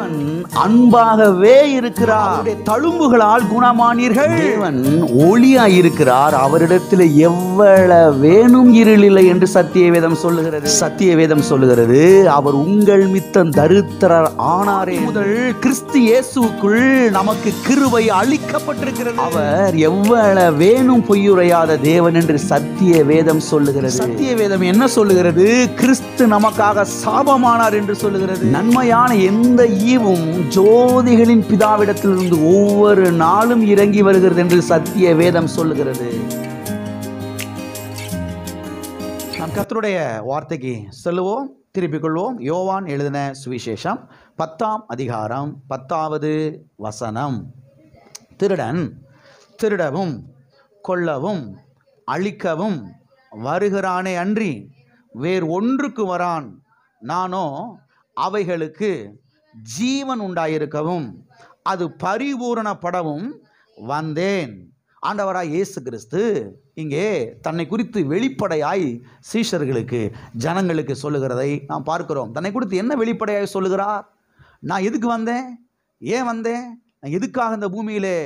தேவன் அன்பாகவே இருக்கிறார். அவருடைய தழும்புகளால் குணமானீர்கள். தேவன் ஒளியாய் இருக்கிறார். அவரிடத்தில் எவ்வளவேனும் இருளில்லை என்று சத்தியவேதம் சொல்லுகிறது. சத்தியவேதம் சொல்லுகிறது, அவர் உங்கள் மித்தம் தரித்திரர் ஆனாரே. முதல் கிறிஸ்து இயேசுக்குள் நமக்கு கிருபை அளிக்கப்பட்டிருக்கிறது. அவர் எவ்வளவேனும் பொய்யுரையாத தேவன் என்று சத்தியவேதம் சொல்லுகிறது. சத்தியவேதம் என்ன சொல்லுகிறது? கிறிஸ்து நமக்காக சாபமானார் என்று சொல்லுகிறது. நன்மையான எந்த ஈவும் ஜோதிகளின் பிதாவிடத்திலிருந்து ஒவ்வொரு நாளும் இறங்கி வருகிறது என்று சத்திய வேதம் சொல்லுகிறது. நாம் கர்த்தருடைய வார்த்தைக்கு செல்லுவோம், திருப்பிக் கொள்வோம். யோவான் எழுதின சுவிசேஷம் 10ஆம் அதிகாரம் 10வது வசனம். திருடன் திருடவும் கொல்லவும் அழிக்கவும் வருகிறானே அன்றி வேறு ஒன்றுக்கு வரான். நானோ அவைகளுக்கு ஜீவன் உண்டாயிருக்கவும் அது பரிபூரணப்படவும் வந்தேன். ஆண்டவராய் இயேசு கிறிஸ்து இங்கே தன்னை குறித்து வெளிப்படையாய் சீஷர்களுக்கு ஜனங்களுக்கு சொல்லுகிறதை நாம் பார்க்கிறோம். தன்னை குறித்து என்ன வெளிப்படையாய் சொல்லுகிறார்? நான் எதுக்கு வந்தேன், ஏன் வந்தேன், நான் எதுக்காக இந்த பூமியிலே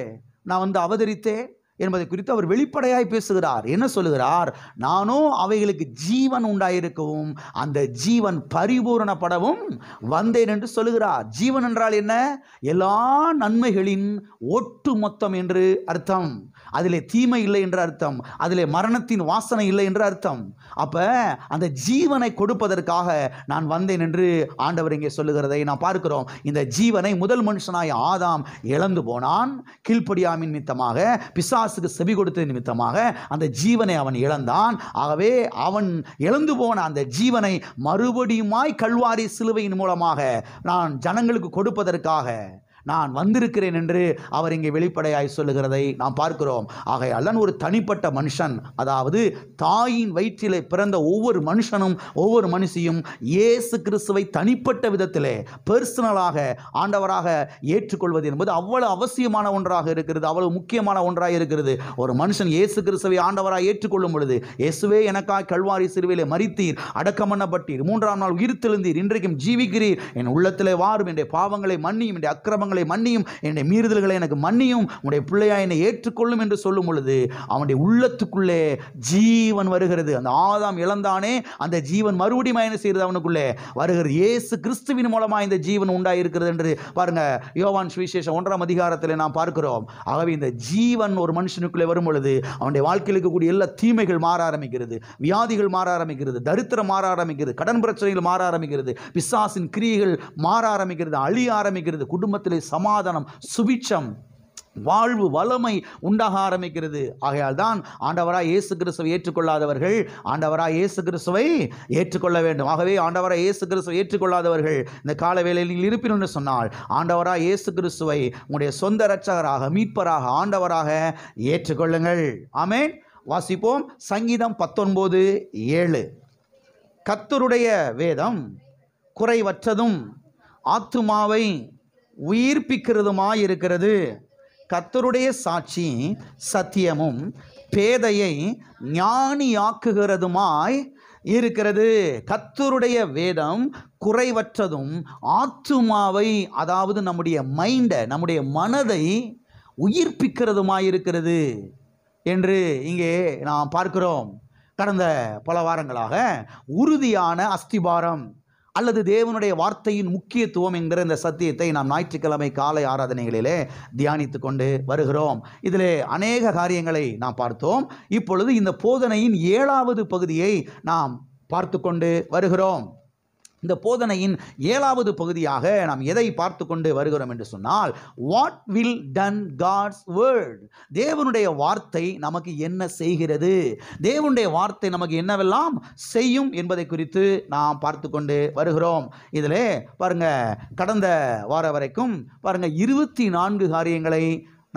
நான் அவதரித்தேன் என்பதை குறித்து அவர் வெளிப்படையாய் பேசுகிறார். என்ன சொல்லுகிறார்? நானோ அவைகளுக்கு ஜீவன் உண்டாயிருக்கவும் அந்த ஜீவன் பரிபூரணப்படவும் வந்தேன் என்று சொல்லுகிறார். ஜீவன் என்றால் என்ன? எல்லா நன்மைகளின் ஒட்டு மொத்தம் என்று அர்த்தம். அதிலே தீமை இல்லை என்று அர்த்தம். அதிலே மரணத்தின் வாசனை இல்லை என்று அர்த்தம். அப்ப அந்த ஜீவனை கொடுப்பதற்காக நான் வந்தேன் என்று ஆண்டவர் இங்கே சொல்லுகிறதை நாம் பார்க்கிறோம். இந்த ஜீவனை முதல் மனுஷனாய் ஆதாம் இழந்து போனான். கீழ்ப்படியாமின் நிமித்தமாக, பிசாசுக்கு செவி கொடுத்த நிமித்தமாக அந்த ஜீவனை அவன் இழந்தான். ஆகவே அவன் இழந்து போன அந்த ஜீவனை மறுபடியுமாய் கல்வாரி சிலுவையின் மூலமாக நான் ஜனங்களுக்கு கொடுப்பதற்காக நான் வந்திருக்கிறேன் என்று அவர் இங்கே வெளிப்படையாய் சொல்லுகிறதை நாம் பார்க்கிறோம். ஆகையால் ஒரு தனிப்பட்ட மனுஷன், அதாவது தாயின் வயிற்றிலே பிறந்த ஒவ்வொரு மனுஷனும் ஒவ்வொரு மனுஷியும் இயேசு கிறிஸ்துவை தனிப்பட்ட விதத்திலே பர்சனலாக ஆண்டவராக ஏற்றுக்கொள்வது என்பது அவ்வளவு அவசியமான ஒன்றாக இருக்கிறது, அவ்வளவு முக்கியமான ஒன்றாக இருக்கிறது. ஒரு மனுஷன் இயேசு கிறிஸ்துவை ஆண்டவராக ஏற்றுக்கொள்ளும் பொழுது, இயேசுவே எனக்காய் கல்வாரி சிலுவையிலே மரித்தீர், அடக்கம் பண்ணப்பட்டீர், 3ஆம் நாள் உயிர்த்தெழுந்தீர், இன்றைக்கும் ஜீவிக்கிறீர், என் உள்ளத்திலே வாரும், என்னுடைய பாவங்களை மன்னியும், என்னுடைய அக்கிரமங்களை மன்னியும், என்னுடைய மீறுதல்களை எனக்கு மன்னியும், உன்னுடைய பிள்ளையா என்னை ஏற்றுக்கொள்ளும் என்று சொல்லும் பொழுது அவனுடைய உள்ளத்துக்குள்ளே ஜீவன் வருகிறது. அந்த ஆதாம் இழந்தானே அந்த ஜீவன் மறுபடியும் என்ன செய்கிறது? அவனுக்குள்ளே வருகிறது. இயேசு கிறிஸ்துவின் மூலமாக இந்த ஜீவன் உண்டாயிருக்கிறது என்று பாருங்க, யோவான் சுவிசேஷம் 1ஆம் அதிகாரத்தில் நாம் பார்க்கிறோம். ஆகவே இந்த ஜீவன் ஒரு மனுஷனுக்குள்ளே வரும் பொழுது அவனுடைய வாழ்க்கையில் இருக்கக்கூடிய எல்லா தீமைகள் மாற ஆரம்பிக்கிறது, வியாதிகள் மாற ஆரம்பிக்கிறது, தரித்திரம் மாற ஆரம்பிக்கிறது, கடன் பிரச்சனைகள் மாற ஆரம்பிக்கிறது, பிசாசின் கிரியைகள் மாற ஆரம்பிக்கிறது, அழிய ஆரம்பிக்கிறது, குடும்பத்தில் சமாதானம், சுபிட்சம், வாழ்வு, வளமை உண்டாக ஆரம்பிக்கிறது. ஆகையால் தான் ஆண்டவராய் இயேசு கிறிஸ்துவை ஏற்றுக்கொள்ளாதவர்கள் ஆண்டவராய் இயேசு கிறிஸ்துவை ஏற்றுக்கொள்ள வேண்டும். ஆகவே ஆண்டவராய் இயேசு கிறிஸ்துவை ஏற்றுக்கொள்ளாதவர்கள் இந்த கால வேளையில் நீங்கள் இருப்பீர்கள் என்று சொன்னால் ஆண்டவராய் இயேசு கிறிஸ்துவை உங்களுடைய சொந்த இரட்சகராக, மீட்பராக, ஆண்டவராக ஏற்றுக்கொள்ளுங்கள். ஆமென். வாசிப்போம். சங்கீதம் 19:7. கர்த்தருடைய வேதம் குறைவற்றதும் ஆத்துமாவை உயிர்ப்பிக்கிறதுமாயிருக்கிறது. கர்த்தருடைய சாட்சி சத்தியமும் பேதையை ஞானியாக்குகிறதுமாய் இருக்கிறது. கர்த்தருடைய வேதம் குறைவற்றதும் ஆத்துமாவை, அதாவது நம்முடைய மைண்டை, நம்முடைய மனதை உயிர்ப்பிக்கிறதுமாயிருக்கிறது என்று இங்கே நாம் பார்க்கிறோம். கடந்த பல வாரங்களாக உறுதியான அஸ்திபாரம் அல்லது தேவனுடைய வார்த்தையின் முக்கியத்துவம் என்கிற இந்த சத்தியத்தை நாம் ஞாயிற்றுக்கிழமை காலை ஆராதனைகளிலே தியானித்து கொண்டு வருகிறோம். இதிலே அநேக காரியங்களை நாம் பார்த்தோம். இப்பொழுது இந்த போதனையின் 7வது பகுதியை நாம் பார்த்து கொண்டு வருகிறோம். இந்த போதனையின் 7வது பகுதியாக நாம் எதை பார்த்து கொண்டு வருகிறோம் என்று சொன்னால், what will done God's word, தேவனுடைய வார்த்தை நமக்கு என்ன செய்கிறது, தேவனுடைய வார்த்தை நமக்கு என்னவெல்லாம் செய்யும் என்பதை குறித்து நாம் பார்த்து கொண்டு வருகிறோம். இதிலே பாருங்க, கடந்த வார வரைக்கும் பாருங்க 24 காரியங்களை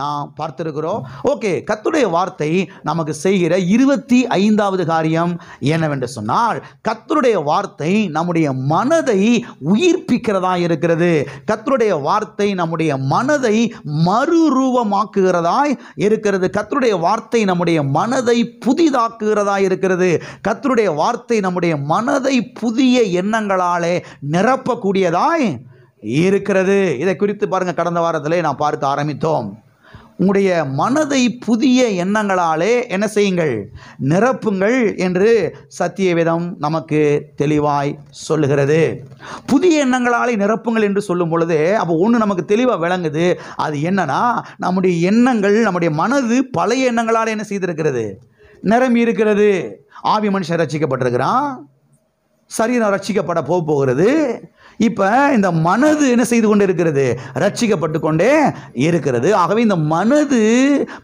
நாம் பார்த்திருக்கிறோம். ஓகே, கர்த்தருடைய வார்த்தை நமக்கு செய்கிற 25வது காரியம் என்னவென்று சொன்னால், கர்த்தருடைய வார்த்தை நம்முடைய மனதை உயிர்ப்பிக்கிறதா இருக்கிறது. கர்த்தருடைய வார்த்தை நம்முடைய மனதை மறுரூபமாக்குகிறதாய் இருக்கிறது. கர்த்தருடைய வார்த்தை நம்முடைய மனதை புதிதாக்குகிறதா இருக்கிறது. கர்த்தருடைய வார்த்தை நம்முடைய மனதை புதிய எண்ணங்களாலே நிரப்பக்கூடியதாய் இருக்கிறது. இதை குறித்து பாருங்க, கடந்த வாரத்திலே நாம் பார்க்க ஆரம்பித்தோம். உங்களுடைய மனதை புதிய எண்ணங்களாலே என்ன செய்யுங்கள், நிரப்புங்கள் என்று சத்தியவேதம் நமக்கு தெளிவாய் சொல்லுகிறது. புதிய எண்ணங்களாலே நிரப்புங்கள் என்று சொல்லும் பொழுது அப்போ ஒன்று நமக்கு தெளிவாக விளங்குது. அது என்னன்னா, நம்முடைய எண்ணங்கள், நம்முடைய மனது பழைய எண்ணங்களால் என்ன செய்திருக்கிறது, நிரம்பி இருக்கிறது. ஆவி மனுஷன் ரட்சிக்கப்பட்டிருக்கிறான், சரீரம் ரட்சிக்கப்பட போகிறது. இப்போ இந்த மனது என்ன செய்து கொண்டு இருக்கிறது, ரட்சிக்கப்பட்டு கொண்டே இருக்கிறது. ஆகவே இந்த மனது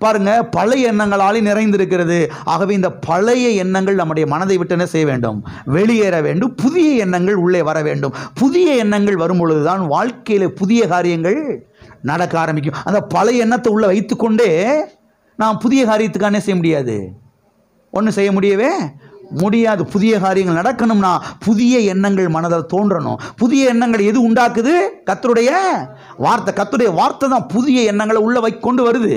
பாருங்க பழைய எண்ணங்களால் நிறைந்திருக்கிறது. ஆகவே இந்த பழைய எண்ணங்கள் நம்முடைய மனதை விட்டு என்ன செய்ய வேண்டும், வெளியேற வேண்டும். புதிய எண்ணங்கள் உள்ளே வர வேண்டும். புதிய எண்ணங்கள் வரும் பொழுதுதான் வாழ்க்கையில் புதிய காரியங்கள் நடக்க ஆரம்பிக்கும். அந்த பழைய எண்ணத்தை உள்ள வைத்துக்கொண்டே நாம் புதிய காரியத்துக்கான செய்ய முடியாது, ஒன்றும் செய்ய முடியவே முடியாது. புதிய காரியங்கள் நடக்கணும்னா புதிய எண்ணங்கள் மனதில் தோன்றணும். புதிய எண்ணங்கள் எது உண்டாக்குது, கர்த்தருடைய வார்த்தை. கர்த்தருடைய வார்த்தை தான் புதிய எண்ணங்களை உள்ள கொண்டு வருது.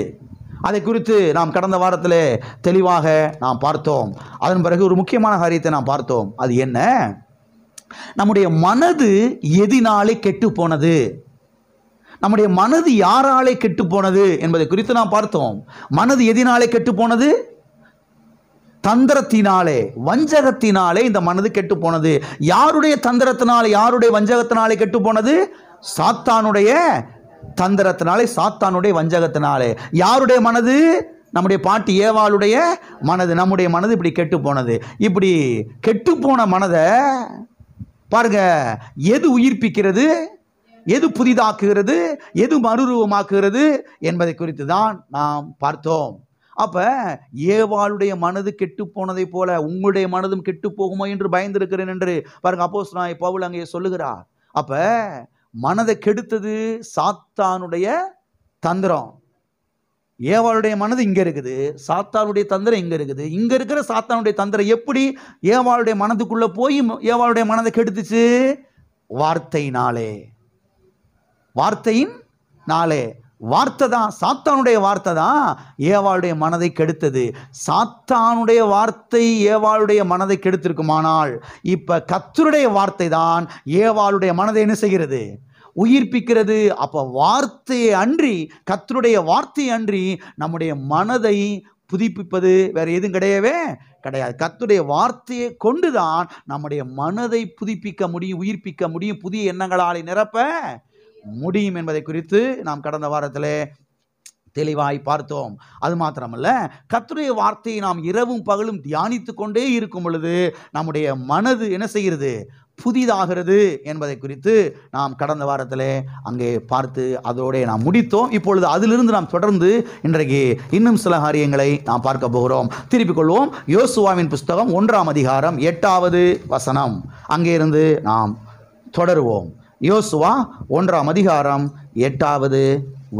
அதை குறித்து நாம் கடந்த வாரத்தில் தெளிவாக நாம் பார்த்தோம். அதன் பிறகு ஒரு முக்கியமான காரியத்தை நாம் பார்த்தோம். அது என்ன, நம்முடைய மனது எதினாலே கெட்டு போனது, நம்முடைய மனது யாராலே கெட்டு போனது என்பதை குறித்து நாம் பார்த்தோம். மனது எதினாலே கெட்டு போனது, தந்திரத்தினாலே, வஞ்சகத்தினாலே இந்த மனது கெட்டு போனது. யாருடைய தந்திரத்தினாலே, யாருடைய வஞ்சகத்தினாலே கெட்டு போனது, சாத்தானுடைய தந்திரத்தினாலே, சாத்தானுடைய வஞ்சகத்தினாலே. யாருடைய மனது, நம்முடைய பாட்டி ஏவாளுடைய மனது. நம்முடைய மனது இப்படி கெட்டு போனது. இப்படி கெட்டு போன மனதை பாருங்க, எது உயிர்ப்பிக்கிறது, எது புதிதாக்குகிறது, எது மறுரூபமாக்குகிறது என்பதை குறித்து தான் நாம் பார்த்தோம். அப்போ ஏவாளுடைய மனது கெட்டு போனதை போல உங்களுடைய மனதும் கெட்டு போகுமோ என்று பயந்திருக்கிறேன் என்று பாருங்க அப்போஸ்தலனாகிய பவுல் அங்கே சொல்லுகிறார். அப்போ மனதை கெடுத்தது சாத்தானுடைய தந்திரம். ஏவாளுடைய மனது இங்கே இருக்குது, சாத்தானுடைய தந்திரம் இங்கே இருக்குது. இங்கே இருக்கிற சாத்தானுடைய தந்திரம் எப்படி ஏவாளுடைய மனதுக்குள்ளே போய் ஏவாளுடைய மனதை கெடுத்துச்சு, வார்த்தையினாலே. வார்த்தையினாலே, வார்த்தை தான், சாத்தானுடைய வார்த்தை தான் ஏவாளுடைய மனதை கெடுத்தது. சாத்தானுடைய வார்த்தை ஏவாளுடைய மனதை கெடுத்திருக்குமானால் இப்போ கர்த்தருடைய வார்த்தை தான் ஏவாளுடைய மனதை என்ன செய்கிறது, உயிர்ப்பிக்கிறது. அப்போ வார்த்தையை அன்றி, கர்த்தருடைய வார்த்தையை அன்றி நம்முடைய மனதை புதுப்பிப்பது வேற எதுவும் கிடையவே கிடையாது. கர்த்தருடைய வார்த்தையை கொண்டுதான் நம்முடைய மனதை புதுப்பிக்க முடியும், உயிர்ப்பிக்க முடியும், புதிய எண்ணங்களால் நிரப்ப முடியும் என்பதை குறித்து நாம் கடந்த வாரத்தில் தெளிவாய் பார்த்தோம். அது மாத்திரமல்ல, கர்த்தருடைய வார்த்தையை நாம் இரவும் பகலும் தியானித்து கொண்டே இருக்கும் பொழுது நம்முடைய மனது என்ன செய்கிறது, புதிதாகிறது என்பதை குறித்து நாம் கடந்த வாரத்தில் அங்கே பார்த்து அதோட நாம் முடித்தோம். இப்பொழுது அதிலிருந்து நாம் தொடர்ந்து இன்றைக்கு இன்னும் சில காரியங்களை நாம் பார்க்க போகிறோம். திருப்பிக் கொள்வோம். யோசுவாவின் புஸ்தகம் 1ஆம் அதிகாரம் 8வது வசனம், அங்கே இருந்து நாம் தொடருவோம். யோசுவா 1ஆம் அதிகாரம் 8வது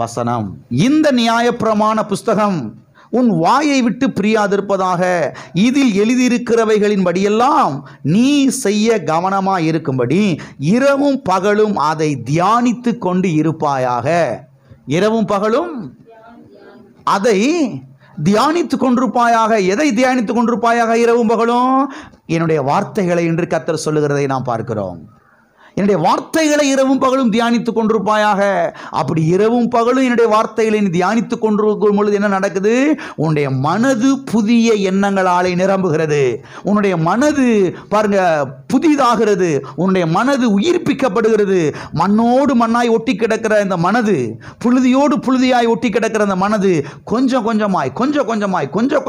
வசனம். இந்த நியாயப்பிரமாண புஸ்தகம் உன் வாயை விட்டு பிரியாதிருப்பதாக, இதில் எழுதியிருக்கிறவைகளின் படியெல்லாம் நீ செய்ய கவனமாய் இருக்கும்படி இரவும் பகலும் அதை தியானித்து கொண்டு இருப்பாயாக. இரவும் பகலும் அதை தியானித்து கொண்டிருப்பாயாக. எதை தியானித்து கொண்டிருப்பாயாக இரவும் பகலும்? என்னுடைய வார்த்தைகளை என்று கர்த்தர் சொல்லுகிறதை நாம் பார்க்கிறோம். என்னுடைய வார்த்தைகளை இரவும் பகலும் தியானித்துக் கொண்டிருப்பாயாக. அப்படி இரவும் பகலும் என்னுடைய வார்த்தைகளை தியானித்துக் கொண்டிருக்கும் பொழுது என்ன நடக்குது, உன்னுடைய மனது புதிய எண்ணங்களாலே நிரம்புகிறது. உன்னுடைய மனது பாருங்க புதிதாகிறது. உன்னுடைய மனது உயிர்ப்பிக்கப்படுகிறது. மண்ணோடு மண்ணாய் ஒட்டி கிடக்கிற இந்த மனது, புழுதியோடு புழுதியாய் ஒட்டி கிடக்கிற இந்த மனது கொஞ்சம்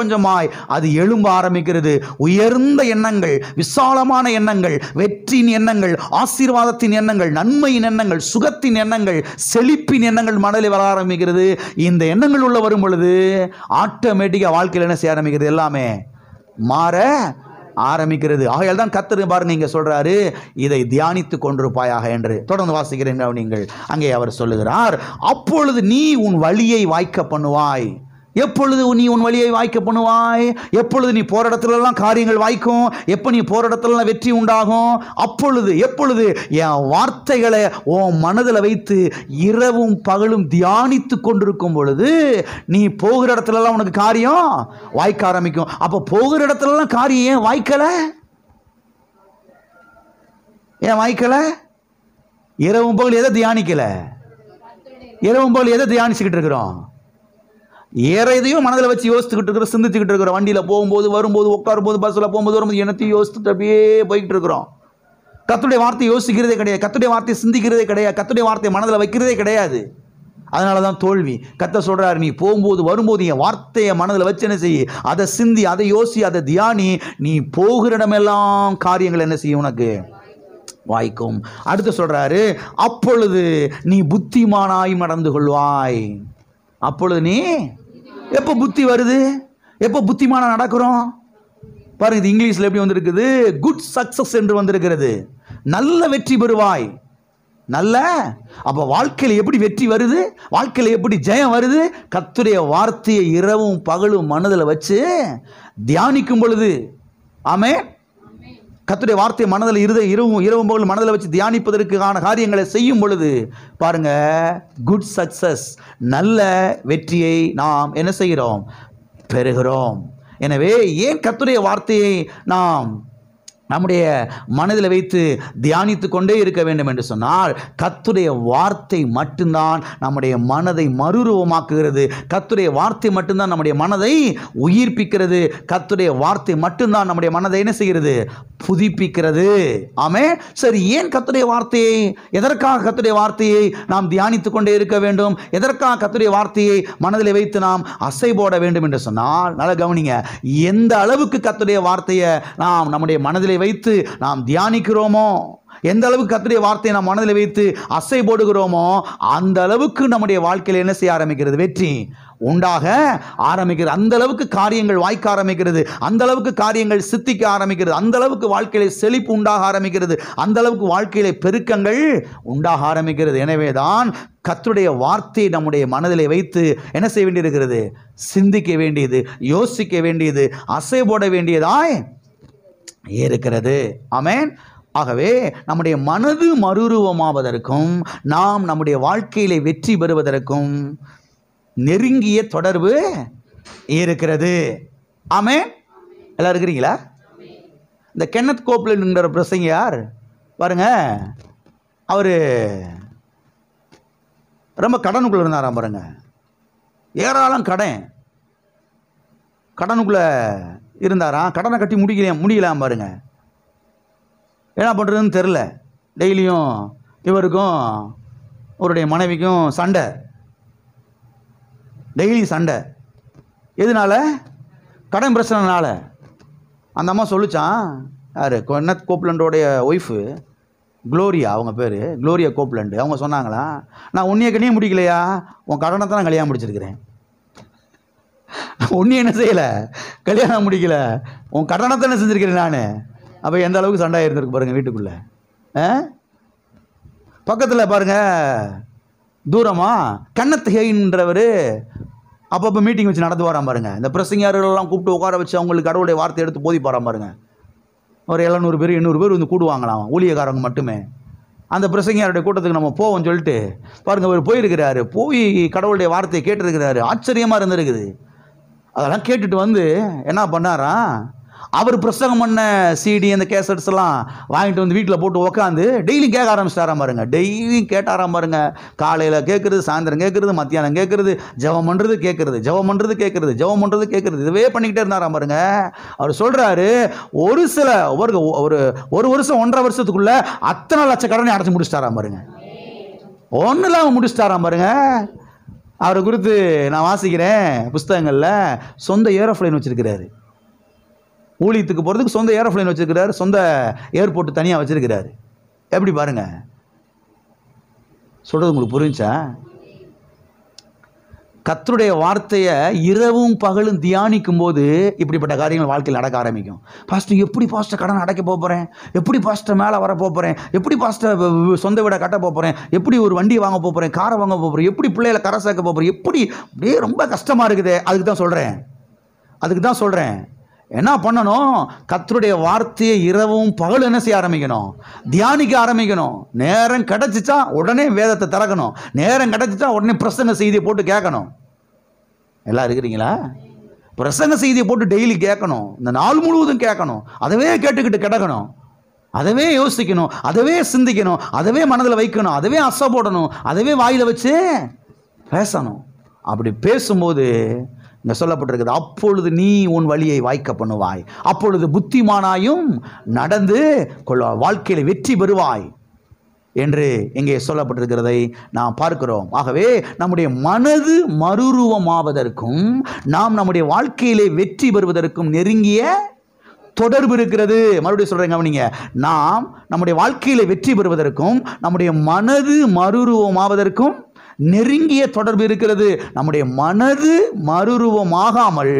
கொஞ்சமாய் அது எழும்ப ஆரம்பிக்கிறது. உயர்ந்த எண்ணங்கள், விசாலமான எண்ணங்கள், வெற்றியின் எண்ணங்கள், ஆசீர்வாதத்தின் எண்ணங்கள், நன்மையின் எண்ணங்கள், சுகத்தின் எண்ணங்கள், செழிப்பின் எண்ணங்கள் மனதில் வர ஆரம்பிக்கிறது. இந்த எண்ணங்கள் உள்ள வரும் பொழுது ஆட்டோமேட்டிக்காக வாழ்க்கையில் என்ன செய்ய ஆரம்பிக்கிறது, எல்லாமே மாற ஆரம்பிக்கிறது. ஆகையால் தான் கர்த்தர் பாருங்க இங்கே சொல்றாரு, இதை தியானித்து கொண்டிருப்பாயாக என்று. தொடர்ந்து வாசிக்கிறேன் நீங்கள். அங்கே அவர் சொல்லுகிறார், அப்பொழுது நீ உன் வழியை வாய்க்க பண்ணுவாய். எப்பொழுது நீ உன் வழியை வாய்க்க பண்ணுவாய்? எப்பொழுது நீ போற இடத்துலலாம் காரியங்கள் வாய்க்கும், எப்போ நீ போற இடத்துலலாம் வெற்றி உண்டாகும்? அப்பொழுது, எப்பொழுது என் வார்த்தைகளை உன் மனதில் வைத்து இரவும் பகலும் தியானித்து கொண்டிருக்கும் பொழுது நீ போகிற இடத்துலலாம் உனக்கு காரியம் வாய்க்க ஆரம்பிக்கும். அப்போ போகிற இடத்துலலாம் காரியம் ஏன் வாய்க்கலை? ஏன் வாய்க்கலை? இரவும் பகல் எதை தியானிக்கல? இரவும் பகல் எதை தியானிச்சுக்கிட்டு இருக்கிறோம்? எதையும் மனதில் வச்சு யோசிச்சுக்கிட்டு இருக்கிறோம், சிந்திச்சுக்கிட்டு இருக்கிறோம். வண்டியில் போகும்போது, வரும்போது, உட்காரும்போது, பஸ்ஸில் போகும்போது, வரும்போது என்னத்தையும் யோசிச்சுட்டு அப்படியே போய்கிட்டு இருக்கிறோம். கர்த்தருடைய வார்த்தையை யோசிக்கிறதே கிடையாது, கர்த்தருடைய வார்த்தையை சிந்திக்கிறதே கிடையாது, கர்த்தருடைய வார்த்தையை மனதில் வைக்கிறதே கிடையாது. அதனால தான் தோல்வி. கர்த்தர் சொல்றாரு, நீ போகும்போது வரும்போது என் வார்த்தையை மனதில் வச்சு என்ன செய்ய, அதை சிந்தி, அதை யோசி, அதை தியானி. நீ போகிற இடமெல்லாம் காரியங்கள் என்ன செய்யும், உனக்கு வாய்க்கும். அடுத்து சொல்றாரு, அப்பொழுது நீ புத்திமானாய் நடந்து கொள்வாய். அப்பொழுது நீ எப்போ புத்தி வருது, எப்போ புத்திமானா நடக்கிறோம் பாருங்க. இது இங்கிலீஷ்ல எப்படி வந்திருக்குது? குட் சக்சஸ் என்று வந்திருக்கிறது. நல்ல வெற்றி பெறுவாய். நல்ல, அப்ப வாழ்க்கையில் எப்படி வெற்றி வருது, வாழ்க்கையில் எப்படி ஜெயம் வருது? கர்த்தருடைய வார்த்தையை இரவும் பகலும் மனதில் வச்சு தியானிக்கும் பொழுது. ஆமென். கர்த்தருடைய வார்த்தையை மனதில் இரவும் பகலும் மனதில் வச்சு தியானிப்பதற்கான காரியங்களை செய்யும் பொழுது பாருங்க, குட் சக்சஸ், நல்ல வெற்றியை நாம் என்ன செய்கிறோம், பெறுகிறோம். எனவே ஏன் கர்த்தருடைய வார்த்தையை நாம் நம்முடைய மனதில் வைத்து தியானித்து கொண்டே இருக்க வேண்டும் என்று சொன்னால், கர்த்தருடைய வார்த்தை மட்டும்தான் நம்முடைய மனதை மறுரூபமாக்குகிறது. கர்த்தருடைய வார்த்தை மட்டும்தான் நம்முடைய மனதை உயிர்ப்பிக்கிறது. கர்த்தருடைய வார்த்தை மட்டும்தான் நம்முடைய மனதை என்ன செய்கிறது, புதுப்பிக்கிறது. ஆமென். சரி, ஏன் கர்த்தருடைய வார்த்தையை, எதற்காக கர்த்தருடைய வார்த்தையை நாம் தியானித்து கொண்டே இருக்க வேண்டும், எதற்காக கர்த்தருடைய வார்த்தையை மனதில் வைத்து நாம் அசை போட வேண்டும் என்று சொன்னால், நல்லா கவனிங்க. எந்த அளவுக்கு கர்த்தருடைய வார்த்தையை நாம் நம்முடைய மனதில் வைத்து நாம் தியானிக்கிறோமோ, எந்த அளவுக்கு கர்த்தருடைய வார்த்தையை நாம் மனதில் வைத்து அசை போடுகிறோமோ, அந்த அளவுக்கு நம்முடைய வாழ்க்கையில் என்ன செய்ய ஆரம்பிக்கிறது, வெற்றி உண்டாக ஆரம்பிக்கிறது. அந்த அளவுக்கு காரியங்கள் வாய்க்க ஆரம்பிக்கிறது, அந்த அளவுக்கு காரியங்கள் சித்திக்க ஆரம்பிக்கிறது, அந்த அளவுக்கு வாழ்க்கையில செழிப்பு உண்டாக ஆரம்பிக்கிறது, அந்த அளவுக்கு வாழ்க்கையில பெருக்கங்கள் உண்டாக ஆரம்பிக்கிறது. எனவேதான் கர்த்தருடைய வார்த்தையை நம்முடைய மனதிலே வைத்து என்ன செய்ய வேண்டியிருக்கிறது, சிந்திக்க வேண்டியது, யோசிக்க வேண்டியது, அசை போட வேண்டியதாய் இருக்கிறது. ஆமென். ஆகவே நம்முடைய மனது மறுரூபமாவதற்கும் நாம் நம்முடைய வாழ்க்கையிலே வெற்றி பெறுவதற்கும் நெருங்கிய தொடர்பு இருக்கிறது. ஆமென். எல்லாம் இருக்கிறீங்களா? இந்த கென்னத் கோப்லண்ட்ங்கிற பிரசங்க யார் பாருங்க, அவர் ரொம்ப கடனுக்குள்ள இருந்தாராம் பாருங்க. ஏராளம் கடனுக்குள்ள இருந்தாராம். கடனை கட்டி முடியலாம் பாருங்க. என்ன பண்ணுறதுன்னு தெரில. டெய்லியும் இவருக்கும் அவருடைய மனைவிக்கும் சண்டை, டெய்லி சண்டை. எதனால? கடன் பிரச்சனைனால. அந்த அம்மா சொல்லிச்சான், யார், கென்னத் கோப்லண்டோடைய ஒய்ஃபு குளோரியா, அவங்க பேர் குளோரியா கோப்லண்டு. அவங்க சொன்னாங்களா, நான் உன்னைய கல்யாணம் முடிக்கலையா, உன் கடனை தான் நான் கல்யாணம் முடிச்சிருக்கிறேன். ஒன்றும் என்ன செய்யலை, கல்யாணம் முடிக்கல, உன் கடனை தானே செஞ்சுருக்கிறேன் நான். அப்போ எந்த அளவுக்கு சண்டை இருந்திருக்கு பாருங்க வீட்டுக்குள்ளே. பக்கத்தில் பாருங்க, தூரமா கென்னத் ஹெயின்றவர் அப்பப்போ மீட்டிங் வச்சு நடந்து வரான் பாருங்க. இந்த பிரசங்கியாரெல்லாம் கூப்பிட்டு உட்கார வச்சு அவங்களுக்கு கடவுளுடைய வார்த்தை எடுத்து போதிப்பாராம் பாருங்க. ஒரு 700 பேர் 800 பேர் வந்து கூடுவாங்களாம், ஊழியக்காரங்க மட்டுமே. அந்த பிரசங்கியாருடைய கூட்டத்துக்கு நம்ம போவோம்னு சொல்லிட்டு பாருங்க, அவர் போயிருக்கிறாரு. போய் கடவுளுடைய வார்த்தையை கேட்டிருக்கிறாரு. ஆச்சரியமாக இருந்திருக்குது. அதெல்லாம் கேட்டுட்டு வந்து என்ன பண்ணாராம், அவர் பிரசங்கம் பண்ண சிடி, அந்த கேசட்ஸ் எல்லாம் வாங்கிட்டு வந்து வீட்டில் போட்டு உட்காந்து டெய்லியும் கேட்க ஆரம்பிச்சிட்டாராம் பாருங்க. டெய்லியும் கேட்டாராம் பாருங்க. காலையில் கேட்குறது, சாயந்தரம் கேட்குறது, மத்தியானம் கேட்குறது, ஜெபம் பண்ணுறது கேட்குறது, ஜெபம் பண்ணுறது கேட்குறது, ஜெபம் பண்ணுறது கேட்குறது, இதுவே பண்ணிக்கிட்டே இருந்தாராம் பாருங்க. அவர் சொல்கிறாரு, ஒரு வருஷம் 1.5 வருஷத்துக்குள்ள அத்தனை லட்ச கடனை அடைச்சி முடிச்சிட்டாராம் பாருங்க. ஒன்றும் இல்லாமல் முடிச்சிட்டாராம் பாருங்க. அவரை குறித்து நான் வாசிக்கிறேன் புஸ்தகங்களில். சொந்த ஏரோப்ளைன் வச்சிருக்கிறாரு, ஊழியத்துக்கு போகிறதுக்கு சொந்த ஏரோப்ளைன் வச்சிருக்கிறாரு, சொந்த ஏர்போர்ட் தனியாக வச்சிருக்கிறாரு. எப்படி பாருங்க, சொல்கிறது உங்களுக்கு புரிஞ்சா? கர்த்தருடைய வார்த்தையை இரவும் பகலும் தியானிக்கும் போது இப்படிப்பட்ட காரியங்கள் வாழ்க்கையில் நடக்க ஆரம்பிக்கும். பாஸ்டர், எப்படி பாஸ்டர் கடன் அடைக்க போகிறேன், எப்படி பாஸ்டர் மேலே வர போகிறேன், எப்படி பாஸ்டர் சொந்த வீடை கட்ட போகிறேன், எப்படி ஒரு வண்டி வாங்க போகிறேன், காரை வாங்க போகிறேன், எப்படி பிள்ளைகளை கரை சேர்க்க போகிறேன், எப்படி அப்படியே ரொம்ப கஷ்டமாக இருக்குது. அதுக்கு தான் சொல்கிறேன் என்ன பண்ணணும், கர்த்தருடைய வார்த்தையை இரவும் பகலும் என்ன செய்ய ஆரம்பிக்கணும், தியானிக்க ஆரம்பிக்கணும். நேரம் கிடைச்சிச்சா உடனே வேதத்தை திறக்கணும், நேரம் கிடைச்சிச்சா உடனே பிரசங்க செய்தியை போட்டு கேட்கணும். எல்லாம் இருக்கிறீங்களா? பிரசங்க செய்தியை போட்டு டெய்லி கேட்கணும், இந்த நாள் முழுவதும் கேட்கணும், அதவே கேட்டுக்கிட்டு கிடக்கணும். அதவே யோசிக்கணும், அதவே சிந்திக்கணும், அதவே மனதில் வைக்கணும், அதவே அசை போடணும், அதவே வாயில் வச்சு பேசணும். அப்படி பேசும்போது இங்கே சொல்லப்பட்டிருக்குது, அப்பொழுது நீ உன் வழியை வாய்க்க பண்ணுவாய், அப்பொழுது புத்திமானாயும் நடந்து கொள்வாய், வாழ்க்கையில் வெற்றி பெறுவாய் என்று இங்கே சொல்லப்பட்டிருக்கிறதை நாம் பார்க்கிறோம். ஆகவே நம்முடைய மனது மறுரூபமாவதற்கும் நாம் நம்முடைய வாழ்க்கையிலே வெற்றி பெறுவதற்கும் நெருங்கிய தொடர்பு இருக்கிறது. மறுபடியும் சொல்றேன் கவனிங்க. நாம் நம்முடைய வாழ்க்கையில வெற்றி பெறுவதற்கும் நம்முடைய மனது மறுரூபமாவதற்கும் நெருங்கிய தொடர்பு இருக்கிறது. நம்முடைய மனது மறுரூபமாகாமல்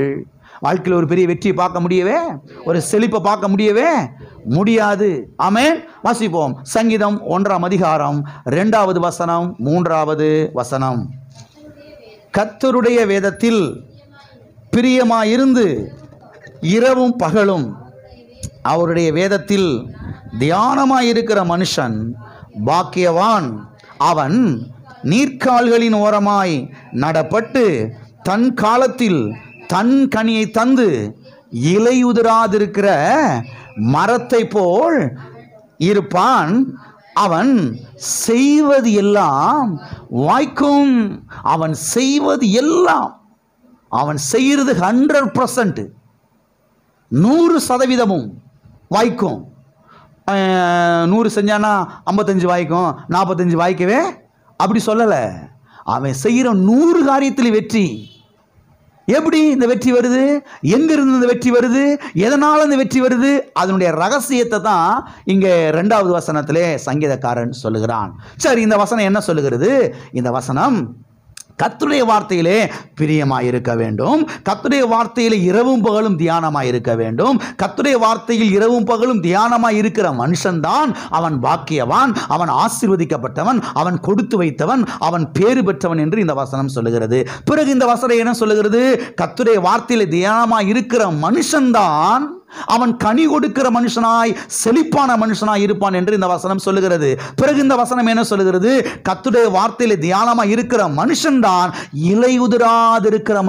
வாழ்க்கையில் ஒரு பெரிய வெற்றியை பார்க்க முடியவே, ஒரு செழிப்பை பார்க்க முடியவே முடியாது. ஆமென். வாசிப்போம். சங்கீதம் 1ஆம் அதிகாரம் 2வது வசனம் 3வது வசனம். கர்த்தருடைய வேதத்தில் பிரியமாயிருந்து இரவும் பகலும் அவருடைய வேதத்தில் தியானமாயிருக்கிற மனுஷன் பாக்கியவான். அவன் நீர்க்கால்களின் ஓரமாய் நடப்பட்டு தன் காலத்தில் தன் கனியை தந்து இலையுதிராதிருக்கிற மரத்தை போல் இருப்பான். அவன் செய்வது எல்லாம் வாய்க்கும். அவன் செய்வது எல்லாம், அவன் செய்கிறது 100%, 100% வாய்க்கும். 100 செஞ்சானா 55 வாய்க்கும், 45 வாய்க்கவே அப்படி சொல்லலை. அவன் செய்கிற 100 காரியத்தில் வெற்றி. எப்படி இந்த வெற்றி வருது? எங்கிருந்து இந்த வெற்றி வருது? எதனால் இந்த வெற்றி வருது? அதனுடைய ரகசியத்தை தான் இங்கே 2வது வசனத்திலே சங்கீதக்காரன் சொல்லுகிறான். சரி, இந்த வசனம் என்ன சொல்லுகிறது? இந்த வசனம் கர்த்தருடைய வார்த்தையிலே பிரியமாய் இருக்க வேண்டும், கர்த்தருடைய வார்த்தையிலே இரவும் பகலும் தியானமாய் இருக்க வேண்டும். கர்த்தருடைய வார்த்தையில் இரவும் பகலும் தியானமாய் இருக்கிற மனுஷன்தான் அவன் பாக்கியவான், அவன் ஆசீர்வதிக்கப்பட்டவன், அவன் கொடுத்து வைத்தவன், அவன் பேறு பெற்றவன் என்று இந்த வசனம் சொல்லுகிறது. பிறகு இந்த வசனம் என்ன சொல்லுகிறது? கர்த்தருடைய வார்த்தையிலே தியானமாய் இருக்கிற மனுஷன்தான் அவன் கனி கொடுக்கிற மனுஷனாய், செழிப்பான மனுஷனாய் இருப்பான் என்று இந்த வசனம் சொல்லுகிறது. பிறகு இந்த வசனம் என்ன சொல்லுகிறது? கர்த்தருடைய வார்த்தையில தியானமாய் இருக்கிற மனுஷன்தான் இலையுதிராதிருக்கிற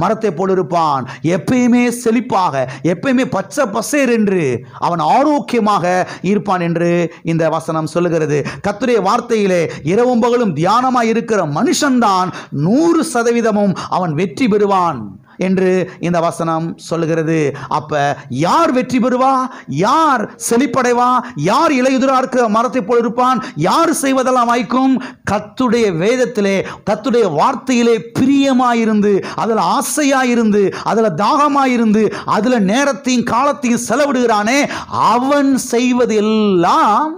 மரத்தை போல் இருப்பான். எப்பயுமே செழிப்பாக, எப்பயுமே பச்சை பசேர் என்று அவன் ஆரோக்கியமாக இருப்பான் என்று இந்த வசனம் சொல்லுகிறது. கர்த்தருடைய வார்த்தையிலே இரவும் பகலும் தியானமாய் இருக்கிற மனுஷன்தான் 100% அவன் வெற்றி பெறுவான் என்று இந்த வசனம் சொல்லுகிறது. அப்ப யார் வெற்றி பெறுவா? யார் செழிப்படைவா? யார் இலையுதிரா இருக்கிற மரத்தை போல் இருப்பான்? யார் செய்வதெல்லாம் வாய்க்கும்? கர்த்தருடைய வேதத்திலே, கர்த்தருடைய வார்த்தையிலே பிரியமாயிருந்து, அதில் ஆசையாயிருந்து, அதில் தாகமாயிருந்து, அதில் நேரத்தையும் காலத்தையும் செலவிடுகிறானே, அவன் செய்வது எல்லாம்.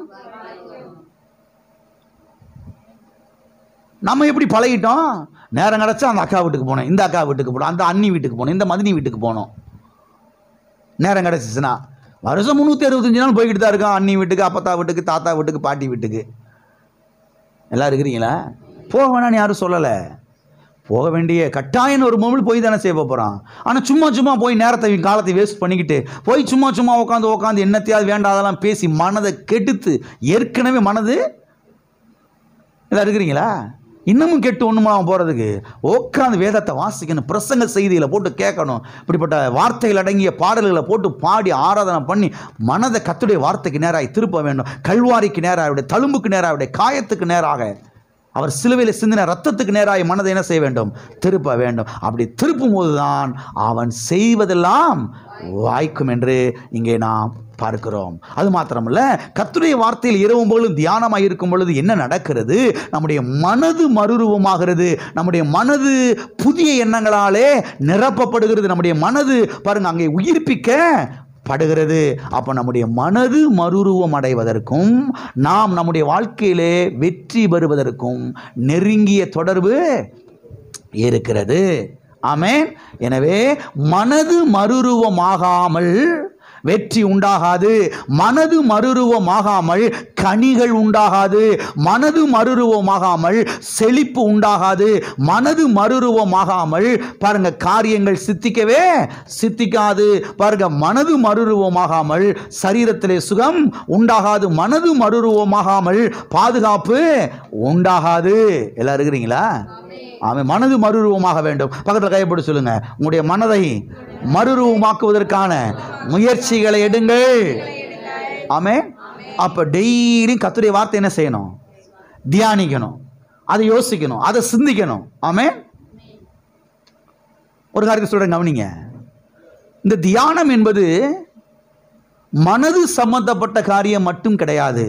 நம்ம எப்படி பழகிட்டோம்? நேரம் கிடச்சா அந்த அக்கா வீட்டுக்கு போனோம், இந்த அக்கா வீட்டுக்கு போனோம், அந்த அண்ணி வீட்டுக்கு போனோம், இந்த மதினி வீட்டுக்கு போனோம். நேரம் கிடச்சிச்சுன்னா வருஷம் 365 நாள் போய்கிட்டு தான் இருக்கோம். அண்ணி வீட்டுக்கு, அப்பத்தா வீட்டுக்கு, தாத்தா வீட்டுக்கு, பாட்டி வீட்டுக்கு. எல்லாம் இருக்கிறீங்களா? போக வேணான்னு யாரும் சொல்லலை. போக வேண்டிய கட்டாயம் ஒரு மொபைல் போய் தானே செய்ய போகிறான். ஆனால் சும்மா போய் நேரத்தை காலத்தை வேஸ்ட் பண்ணிக்கிட்டு போய் சும்மா உட்காந்து என்னத்தையாவது வேண்டாதெல்லாம் பேசி மனதை கெடுத்து, ஏற்கனவே மனது எல்லாம் இருக்கிறீங்களா? இன்னமும் கெட்டு ஒன்றுமா போகிறதுக்கு உட்காந்து வேதத்தை வாசிக்கணும், பிரசங்க செய்தியில் போட்டு கேட்கணும், இப்படிப்பட்ட வார்த்தைகள் அடங்கிய பாடல்களை போட்டு பாடி ஆராதனை பண்ணி மனதை கர்த்தருடைய வார்த்தைக்கு நேராக திருப்ப வேண்டும். கல்வாரிக்கு நேராக, அவருடைய தழும்புக்கு நேராக, அவருடைய காயத்துக்கு நேராக, அவர் சிலுவையில் சிந்தின ரத்தத்துக்கு நேராக மனதை என்ன செய்ய வேண்டும்? திருப்ப வேண்டும். அப்படி திருப்பும் போதுதான் அவன் செய்வதெல்லாம் வாய்க்கும் என்று இங்கே நாம் பார்க்கிறோம். அது மாத்திரமல்ல, கர்த்தருடைய வார்த்தையில் இரவும் பகலும் தியானமாக இருக்கும் பொழுது என்ன நடக்கிறது? நம்முடைய மனது மறுரூபமாகிறது. நம்முடைய மனது புதிய எண்ணங்களாலே நிரப்பப்படுகிறது. நம்முடைய மனது பாருங்க அங்கே உயிர்ப்பிக்கப்படுகிறது. அப்போ நம்முடைய மனது மறுரூபம் அடைவதற்கும் நாம் நம்முடைய வாழ்க்கையிலே வெற்றி பெறுவதற்கும் நெருங்கிய தொடர்பு இருக்கிறது. ஆமென். எனவே மனது மறுரூபமாகாமல் வெற்றி உண்டாகாது. மனது மறுரூபமாகாமல் கனிகள் உண்டாகாது. மனது மறுரூபமாகாமல் செழிப்பு உண்டாகாது. மனது மறுரூபமாகாமல் பாருங்க காரியங்கள் சித்திக்காது. பாருங்க, மனது மறுரூபமாகாமல் சரீரத்திலே சுகம் உண்டாகாது. மனது மறுரூபமாகாமல் பாதுகாப்பு உண்டாகாது. எல்லாம் இருக்கிறீங்களா? ஆமே. மனது மறுரூபமாக வேண்டும். பக்கத்தில் கைப்பட சொல்லுங்க, உங்களுடைய மனதை மறுரூபமாக்குவதற்கான முயற்சிகளை எடுங்கள். ஆமே. அப்போ டெய்லியும் கர்த்தருடைய வார்த்தை என்ன செய்யணும்? தியானிக்கணும், அதை யோசிக்கணும், அதை சிந்திக்கணும். ஆமென். ஒரு காரியத்தை சொல்றேன், கவனிங்க. இந்த தியானம் என்பது மனது சம்பந்தப்பட்ட காரியம் மட்டும் கிடையாது.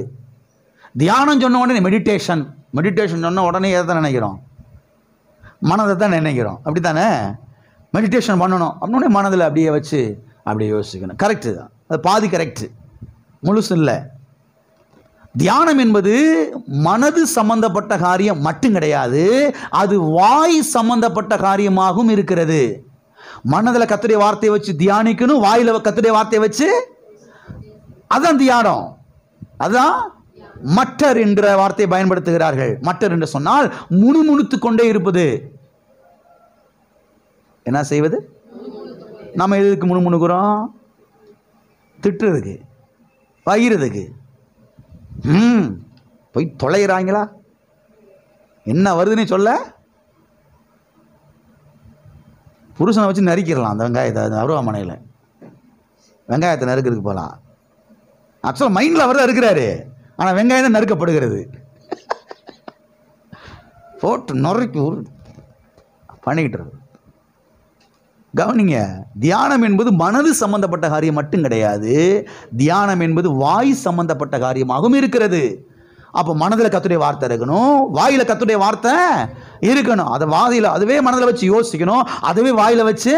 தியானம் சொன்ன உடனே மெடிடேஷன் சொன்ன உடனே எதை தான் நினைக்கிறோம்? மனதை தான் நினைக்கிறோம். அப்படி தானே? மெடிடேஷன் பண்ணணும் அப்படின்னே மனதில் அப்படியே வச்சு அப்படியே யோசிக்கணும். கரெக்டு தான், அது பாதி கரெக்டு, முழுசு இல்லை. தியானம் என்பது மனது சம்பந்தப்பட்ட காரியம் மட்டும் கிடையாது, அது வாய் சம்பந்தப்பட்ட காரியமாகவும் இருக்கிறது. மனதில் கர்த்தருடைய வார்த்தையை வச்சு தியானிக்கணும், வாயில கர்த்தருடைய வார்த்தையை வச்சு, அதான் தியானம். அதான் மட்டர் என்ற வார்த்தையை பயன்படுத்துகிறார்கள். மட்டர் என்று சொன்னால் முணுமுணுத்து கொண்டே இருப்பது. என்ன செய்வது? நம்ம எதுக்கு முணுமுணுக்கிறோம்? திட்டுறதுக்கு, பகிரதுக்கு. போய் தொலைகிறாங்களா, என்ன வருதுன்னு சொல்ல புருஷனை வச்சு நறுக்கிடலாம். அந்த வெங்காயத்தை அருவாமனையில் வெங்காயத்தை நறுக்கிறதுக்கு போகலாம். ஆக்சுவலாக மைண்டில் அவர் தான் இருக்கிறாரு, ஆனால் வெங்காயம் தான் நறுக்கப்படுகிறது. போட்டு நொறுக்கி பண்ணிக்கிட்டு. கவனிங்க, தியானம் என்பது மனது சம்பந்தப்பட்ட காரியம் மட்டும் கிடையாது, தியானம் என்பது வாய் சம்பந்தப்பட்ட காரியமாகவும் இருக்கிறது. அப்போ மனதில் கர்த்தருடைய வார்த்தை இருக்கணும், வாயில் கர்த்தருடைய வார்த்தை இருக்கணும். அதை வாதியில் அதுவே மனதில் வச்சு யோசிக்கணும், அதுவே வாயில் வச்சு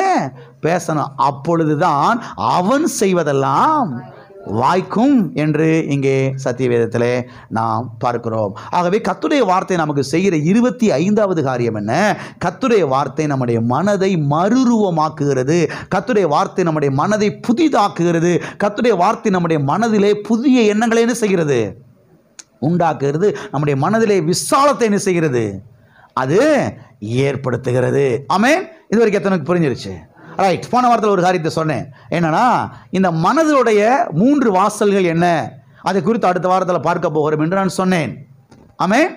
பேசணும். அப்பொழுதுதான் அவன் செய்வதெல்லாம் வாய்க்கும் என்று இங்கே சத்திய வேதத்திலே நாம் பார்க்கிறோம். ஆகவே கர்த்தருடைய வார்த்தை நமக்கு செய்கிற 25வது காரியம் என்ன? கர்த்தருடைய வார்த்தை நம்முடைய மனதை மறுரூபமாக்குகிறது. கர்த்தருடைய வார்த்தை நம்முடைய மனதை புதிதாக்குகிறது. கர்த்தருடைய வார்த்தை நம்முடைய மனதிலே புதிய எண்ணங்களை என்ன செய்கிறது? உண்டாக்குகிறது. நம்முடைய மனதிலே விசாலத்தை என்ன செய்கிறது? அது ஏற்படுத்துகிறது. ஆமென். இது வரைக்கும் எத்தனைக்கு புரிஞ்சிருச்சு? ரைட். போன வாரத்தில் ஒரு காரியத்தை சொன்னேன். என்னன்னா, இந்த மனதுடைய 3 வாசல்கள் என்ன, அதை குறித்து அடுத்த வாரத்தில் பார்க்க போகிறோம் என்று நான் சொன்னேன். ஆமென்.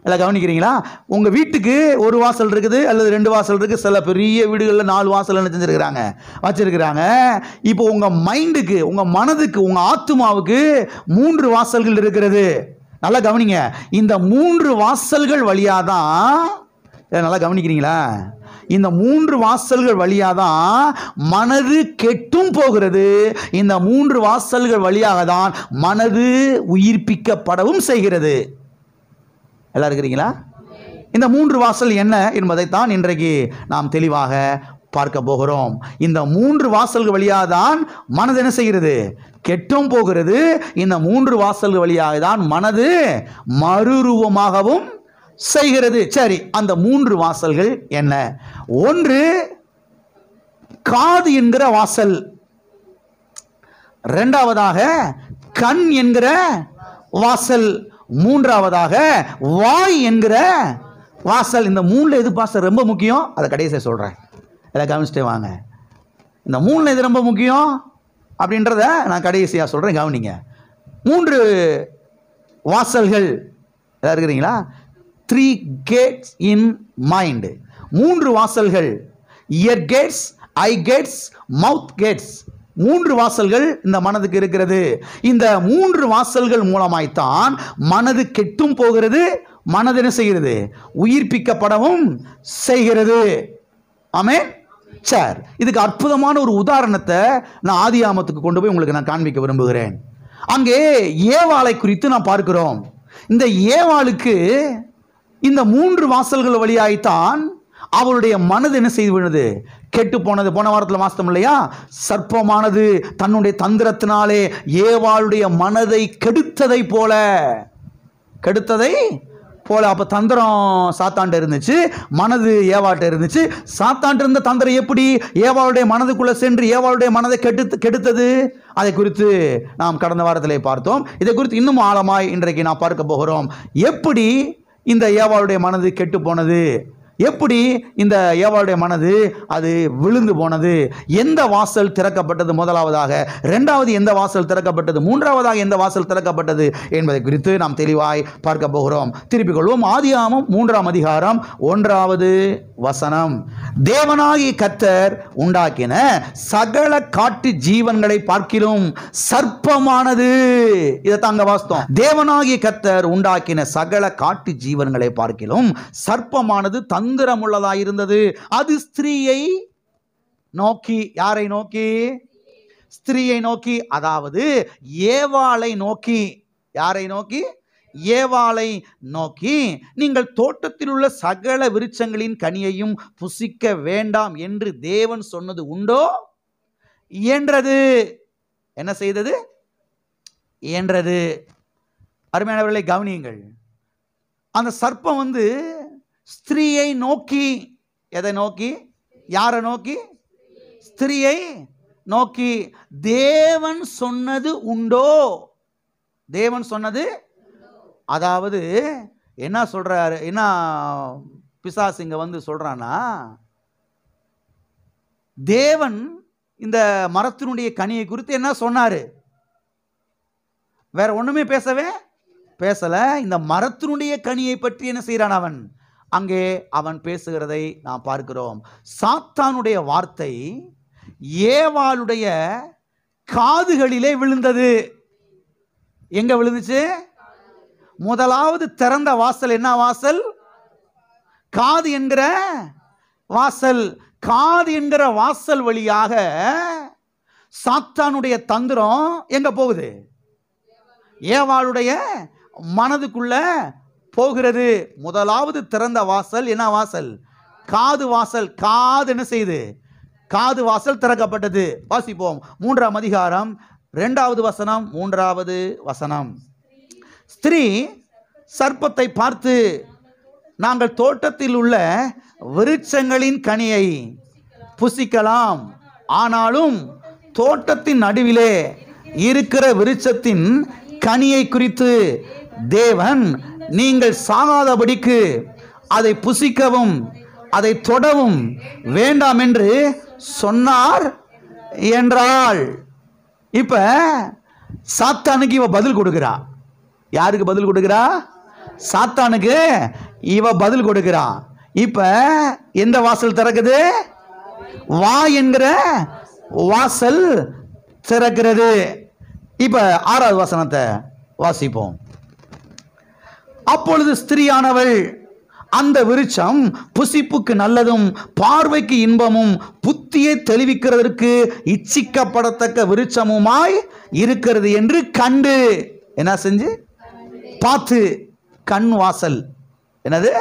எல்லாம் கவனிக்கிறீங்களா? உங்கள் வீட்டுக்கு ஒரு வாசல் இருக்குது அல்லது 2 வாசல் இருக்குது. சில பெரிய வீடுகளில் 4 வாசல் என்ன செஞ்சுருக்கிறாங்க, வச்சிருக்கிறாங்க. இப்போ உங்கள் மைண்டுக்கு, உங்கள் மனதுக்கு, உங்கள் ஆத்துமாவுக்கு 3 வாசல்கள் இருக்கிறது. நல்லா கவனிங்க. இந்த 3 வாசல்கள் வழியாக தான், நல்லா கவனிக்கிறீங்களா, இந்த 3 வாசல்கள் வழியாக தான் மனது கெட்டும் போகிறது. இந்த 3 வாசல்கள் வழியாக தான் மனது உயிர்ப்பிக்கப்படவும் செய்கிறது. எல்லாம் இருக்கிறீங்களா? இந்த 3 வாசல் என்ன என்பதைத்தான் இன்றைக்கு நாம் தெளிவாக பார்க்க போகிறோம். இந்த 3 வாசல்கள் வழியாக தான் மனது என்ன செய்கிறது? கெட்டும் போகிறது. இந்த 3 வாசல்கள் வழியாக தான் மனது மறுரூபமாகவும் செய்கிறது. சரி, அந்த 3 வாசல்கள் என்ன? ஒன்று காது என்கிற வாசல், இரண்டாவதாக கண் என்கிற வாசல், மூன்றாவதாக வாய் என்கிற வாசல். இந்த 3ல் எது பாஸ்டர் ரொம்ப முக்கியம்? அதை கடைசியாக சொல்கிறேன், எல்லாம் கவனிச்சுட்டே வாங்க. இந்த 3ல் எது ரொம்ப முக்கியம் அப்படின்றத நான் கடைசியாக சொல்கிறேன், கவனிங்க. 3 வாசல்கள் எல்லாம் இருக்கிறீங்களா? 3 gates in mind. 3 வாசல்கள். இயர் கேட்ஸ், ஐ கேட்ஸ், மவுத் கேட்ஸ். 3 வாசல்கள் இந்த மனதுக்கு இருக்கிறது. இந்த 3 வாசல்கள் மூலமாய்த்தான் மனது கெட்டும் போகிறது, மனது என்ன செய்கிறது? உயிர்ப்பிக்கப்படவும் செய்கிறது. ஆமென். சார், இதுக்கு அற்புதமான ஒரு உதாரணத்தை நான் ஆதியாமத்துக்கு கொண்டு போய் உங்களுக்கு நான் காண்பிக்க விரும்புகிறேன். அங்கே ஏவாளை குறித்து நாம் பார்க்கிறோம். இந்த ஏவாளுக்கு இந்த 3 வாசல்கள் வழியாய்த்தான் அவளுடைய மனது என்ன செய்து விடுது? கெட்டு போனது. போன வாரத்தில் வாசித்தோம் இல்லையா? சர்ப்பமானது தன்னுடைய தந்திரத்தினாலே ஏவாளுடைய மனதை கெடுத்ததை போல. அப்போ தந்திரம் சாத்தாண்ட இருந்துச்சு, மனது ஏவாட்ட இருந்துச்சு. சாத்தாண்ட இருந்த தந்திரம் எப்படி ஏவாளுடைய மனதுக்குள்ள சென்று ஏவாளுடைய மனதை கெடுத்தது? அதை குறித்து நாம் கடந்த வாரத்திலே பார்த்தோம். இதை குறித்து இன்னும் ஆழமாய் இன்றைக்கு நாம் பார்க்க போகிறோம். எப்படி இந்த ஏவாளுடைய மனது கெட்டு போனது, எப்படி இந்த ஏவாளுடைய மனது அது விழுந்து போனது? எந்த வாசல் திறக்கப்பட்டது முதலாவதாக? இரண்டாவது எந்த வாசல் திறக்கப்பட்டது? மூன்றாவதாக எந்த வாசல் திறக்கப்பட்டது என்பதை குறித்து நாம் தெளிவாய் பார்க்க போகிறோம். திருப்பிக் கொள்வோம். ஆதியாகமம் 3ஆம் அதிகாரம் 1வது வசனம். தேவனாகிய கர்த்தர் உண்டாக்கின சகல காட்டு ஜீவன்களை பார்க்கிலும் சர்ப்பமானது. இதை தாங்க வாஸ்தவம். தேவனாகிய கர்த்தர் உண்டாக்கின சகல காட்டு ஜீவன்களை பார்க்கிலும் சர்ப்பமானது தந்திரமுள்ளதாயிருந்தது. அது ஸ்திரீயை நோக்கி, யாரை நோக்கி? ஸ்திரீயை நோக்கி, அதாவது ஏவாளை நோக்கி. யாரை நோக்கி? ஏவாளை நோக்கி, நீங்கள் தோட்டத்தில் உள்ள சகல விருட்சங்களின் கனியையும் புசிக்க வேண்டாம் என்று தேவன் சொன்னது உண்டோ என்றது. என்ன செய்தது? என்றது. அருமையானவர்களை கவனியுங்கள். அந்த சர்ப்பம் ஸ்திரீயை நோக்கி, எதை நோக்கி? யாரை நோக்கி? ஸ்திரீயை நோக்கி. தேவன் சொன்னது உண்டோ? தேவன் சொன்னது, அதாவது என்ன சொல்றாரு? என்ன பிசாசுங்க சொல்றானா, தேவன் இந்த மரத்தினுடைய கனியை குறித்து என்ன சொன்னாரு? வேற ஒண்ணுமே பேசல. இந்த மரத்தினுடைய கனியை பற்றி என்ன செய்யறான் அவன்? அங்கே அவன் பேசுகிறதை நாம் பார்க்கிறோம். சாத்தானுடைய வார்த்தை ஏவாளுடைய காதுகளிலே விழுந்தது. எங்க விழுந்துச்சு? முதலாவது திறந்த வாசல் என்ன வாசல்? காது என்கிற வாசல். காது என்கிற வாசல் வழியாக சாத்தானுடைய தந்திரம் எங்க போகுது? ஏவாளுடைய மனதுக்குள்ள போகிறது. முதலாவது திறந்த வாசல் என்ன வாசல்? காது வாசல். காது என்ன செய்து? காது வாசல் திறக்கப்பட்டது. வாசிப்போம். 3ஆம் அதிகாரம் 2வது வசனம், 3வது வசனம். ஸ்திரீ சர்ப்பத்தை பார்த்து, நாங்கள் தோட்டத்தில் உள்ள விருட்சங்களின் கனியை புசிக்கலாம், ஆனாலும் தோட்டத்தின் நடுவிலே இருக்கிற விருட்சத்தின் கனியை குறித்து தேவன் நீங்கள் சாகாதபடிக்கு அதை புசிக்கவும் அதை தொடவும் வேண்டாம் என்று சொன்னார் என்றாள். இப்ப சாத்தானுக்கு இவ பதில் கொடுக்கிறா. யாருக்கு பதில் கொடுக்கிறா? சாத்தானுக்கு இவ பதில் கொடுக்கிறா. இப்ப எந்த வாசல் திறக்குது? வா என்கிற வாசல் திறக்கிறது. இப்ப 6வது வசனத்தை வாசிப்போம். அப்பொழுது ஸ்திரீயானவள், அந்த விருட்சம் புசிப்புக்கு நல்லதும் பார்வைக்கு இன்பமும் புத்தியை தெளிவிக்கிறதற்கு இச்சிக்கப்படத்தக்க விருட்சமுமாய் இருக்கிறது என்று கண்டு, என்ன செஞ்சு? பார்த்து. கண் வாசல். என்னது?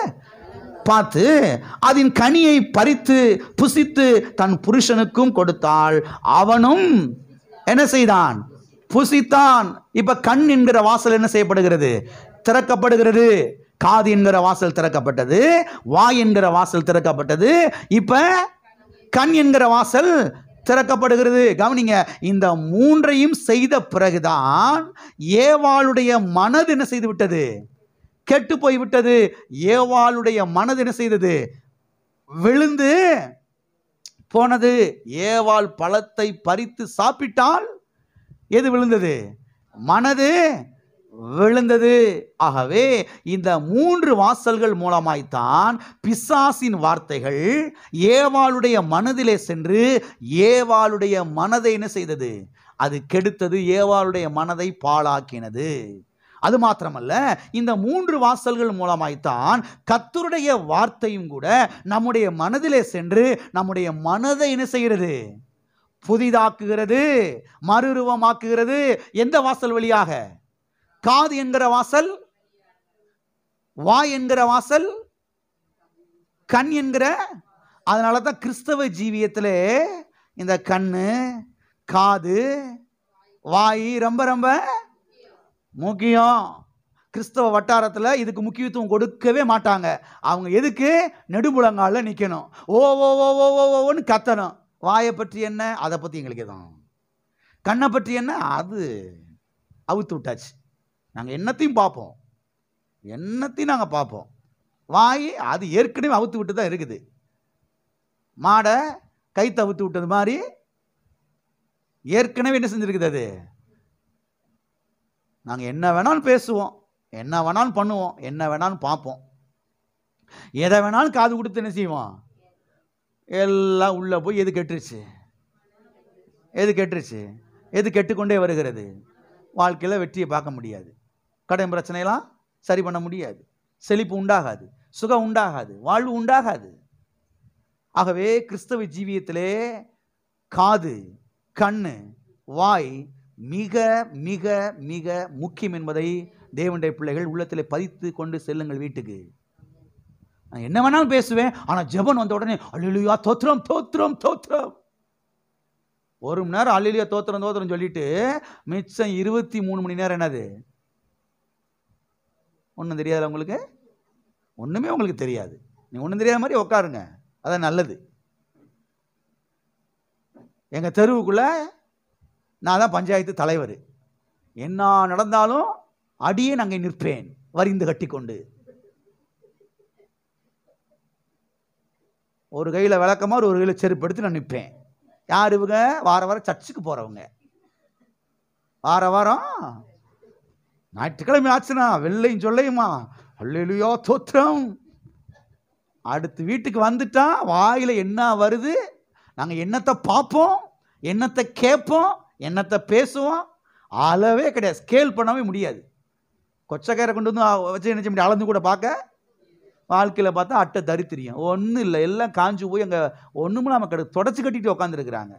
பார்த்து அதன் கனியை பறித்து புசித்து தன் புருஷனுக்கும் கொடுத்தாள், அவனும் என்ன செய்தான்? புசித்தான். இப்ப கண் என்கிற வாசல் என்ன செய்யப்படுகிறது? திறக்கப்படுகிறது. காது என்கிற வாசல் திறக்கப்பட்டது, வாய் என்கிற வாசல் திறக்கப்பட்டது, இப்ப கண் என்கிற வாசல் திறக்கப்படுகிறது. கவனிங்க, இந்த மூன்றையும் செய்த பிறகுதான் ஏவாளுடைய மனது என்ன செய்து விட்டது? கெட்டு போய்விட்டது. ஏவாளுடைய மனது என்ன செய்தது? விழுந்து போனது. ஏவாள் பழத்தை பறித்து சாப்பிட்டால் எது விழுந்தது? மனது விழுந்தது. ஆகவே இந்த 3 வாசல்கள் மூலமாய்த்தான் பிசாசின் வார்த்தைகள் ஏவாளுடைய மனதிலே சென்று ஏவாளுடைய மனதை என்ன செய்தது? அது கெடுத்தது. ஏவாளுடைய மனதை பாழாக்கினது. அது மாத்திரமல்ல, இந்த 3 வாசல்கள் மூலமாய்த்தான் கர்த்தருடைய வார்த்தையும் கூட நம்முடைய மனதிலே சென்று நம்முடைய மனதை என்ன செய்கிறது? புதிதாக்குகிறது, மறுரூபமாக்குகிறது. எந்த வாசல் வழியாக? காது என்கிற வாசல், வாய் என்கிற வாசல், கண் என்கிற. அதனால தான் கிறிஸ்தவ ஜீவியத்திலே இந்த கண்ணு, காது, வாய் ரொம்ப ரொம்ப முக்கியம். கிறிஸ்தவ வட்டாரத்தில் இதுக்கு முக்கியத்துவம் கொடுக்கவே மாட்டாங்க. அவங்க எதுக்கு? நெடுமுழங்கால நிற்கணும், ஓ ஓ ஓ ஓ ஓன்னு கத்தணும். வாயை பற்றி என்ன? அதை பற்றி எங்களுக்கு எதுவும். கண்ணை பற்றி என்ன? அது அவுத்து விட்டாச்சு. நாங்கள் என்னத்தையும் பார்ப்போம், என்னத்தையும் நாங்கள் பார்ப்போம். வாய் அது ஏற்கனவே அவுத்து விட்டு தான் இருக்குது. மாடை கைத்தை அவுத்து விட்டது மாதிரி ஏற்கனவே என்ன செஞ்சிருக்குது அது. நாங்கள் என்ன வேணாலும் பேசுவோம், என்ன வேணாலும் பண்ணுவோம், என்ன வேணாலும் பார்ப்போம், எதை வேணாலும் காது கொடுத்து என்ன செய்வோம், எல்லாம் உள்ள போய் எது கெட்டுருச்சு, எது கெட்டுக்கொண்டே வருகிறது. வாழ்க்கையில் வெற்றியை பார்க்க முடியாது, கடன் பிரச்சனையெல்லாம் சரி பண்ண முடியாது, செழிப்பு உண்டாகாது, சுகம் உண்டாகாது, வாழ்வு உண்டாகாது. ஆகவே கிறிஸ்தவ ஜீவியத்திலே காது, கண்ணு, வாய் மிக மிக மிக முக்கியம் என்பதை தேவனுடைய பிள்ளைகள் உள்ளத்திலே பதித்து கொண்டு செல்லுங்கள் வீட்டுக்கு. நான் என்ன வேணாலும் பேசுவேன், ஆனால் ஜெபம் வந்த உடனே அல்லேலூயா தோத்திரம் தோத்திரம் தோத்திரம். ஒரு மணி நேரம் அல்லேலூயா தோத்திரம் தோத்திரம் சொல்லிட்டு மிச்சம் 23 மணி நேரம் என்னது? ஒன்றும் தெரியாது உங்களுக்கு, ஒன்றுமே உங்களுக்கு தெரியாது. நீங்கள் ஒன்றும் தெரியாத மாதிரி உட்காருங்க, அதான் நல்லது. எங்கள் தெருவுக்குள்ள நான் தான் பஞ்சாயத்து தலைவர். என்ன நடந்தாலும் அடியே நாங்கள் நிற்பேன் வரிந்து கட்டி கொண்டு. ஒரு கையில் விளக்கமாக ஒரு கையில் செருப்பு எடுத்து நான் நிற்பேன். யார் இவங்க? வார வாரம் சர்ச்சுக்கு போகிறவங்க. வார வாரம் ஞாயிற்றுக்கிழமை ஆச்சுன்னா வெள்ளையும் சொல்லையுமா அல்லேலூயா தோத்திரம். அடுத்து வீட்டுக்கு வந்துட்டா வாயில் என்ன வருது, நாங்கள் என்னத்தை பார்ப்போம், என்னத்தை கேட்போம், என்னத்தை பேசுவோம், அளவே கிடையாது. ஸ்கேல் பண்ணவே முடியாது. கொச்சக்கரை கொண்டு வந்து வச்சு என்ன செய்ய முடியும், அளந்து கூட பார்க்க. வாழ்க்கையில் பார்த்தா அட்டை தரித்திரியம் ஒன்றும் இல்லை, எல்லாம் காஞ்சு போய் அங்கே ஒன்றுமே நமக்கு தொடச்சி கட்டிட்டு உட்காந்துருக்குறாங்க.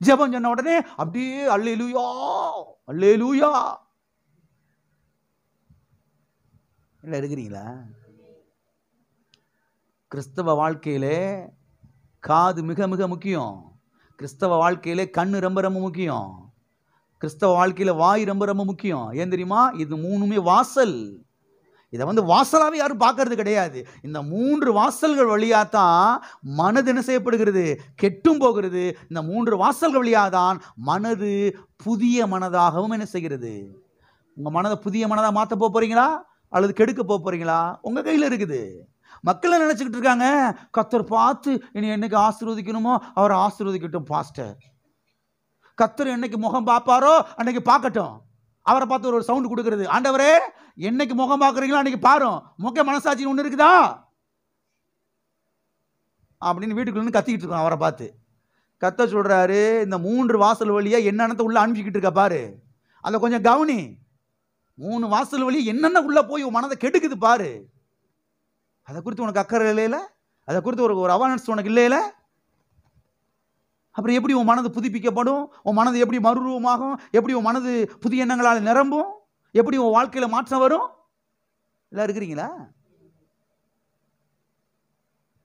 ஜெபம் சொன்ன உடனே அப்படியே அல்லேலூயா அல்லேலூயா. இல்லை இருக்கிறீங்களா? கிறிஸ்தவ வாழ்க்கையிலே காது மிக மிக முக்கியம். கிறிஸ்தவ வாழ்க்கையிலே கண்ணு ரொம்ப ரொம்ப முக்கியம். கிறிஸ்தவ வாழ்க்கையில் வாய் ரொம்ப ரொம்ப முக்கியம். ஏன் தெரியுமா? இது மூணுமே வாசல். இதை வாசலாகவே யாரும் பார்க்கறது கிடையாது. இந்த 3 வாசல்கள் வழியாக தான் மனது என்ன செய்யப்படுகிறது, கெட்டும் போகிறது. இந்த 3 வாசல்கள் வழியாக தான் மனது புதிய மனதாகவும் என்ன செய்கிறது. உங்கள் மனதை புதிய மனதாக மாற்ற போகிறீங்களா அல்லது கெடுக்க போகிறீங்களா? உங்கள் கையில் இருக்குது. மக்கள் நினச்சிக்கிட்டு இருக்காங்க, கர்த்தர் பார்த்து இனி என்னைக்கு ஆசீர்வதிக்கணுமோ அவரை ஆசீர்வதிக்கட்டும் பாஸ்டர். கர்த்தர் என்னைக்கு முகம் பார்ப்பாரோ அன்னைக்கு பார்க்கட்டும். அவரை பார்த்து ஒரு சவுண்ட் கொடுக்கறது, ஆண்டவரே என்னைக்கு முகம் பார்க்குறீங்களோ அன்னைக்கு பாரு, முக மனசாட்சின்னு ஒன்று இருக்குதா அப்படின்னு வீட்டுக்குள்ள கத்திக்கிட்டு இருக்கோம். அவரை பார்த்து கர்த்தர் சொல்றாரு, இந்த 3 வாசல் வழியா என்னென்ன உள்ள அனுப்பிக்கிட்டு இருக்க பாரு, அதை கொஞ்சம் கவனி. 3 வாசல் வழியா என்னென்ன உள்ள போய் உன் மனதை கெடுக்குது பாரு. அதை குறித்து உனக்கு அக்கறை இல்லையில, அதை குறித்து ஒரு அவேர்னஸ் உனக்கு இல்லையில, அப்புறம் எப்படி உன் மனது புதுப்பிக்கப்படும்? உன் மனது எப்படி மறுரூபமாகும்? எப்படி உன் மனது புதிய எண்ணங்களால் நிரம்பும்? எப்படி உன் வாழ்க்கையில் மாற்றம் வரும்? எல்லாம் இருக்கிறீங்களா?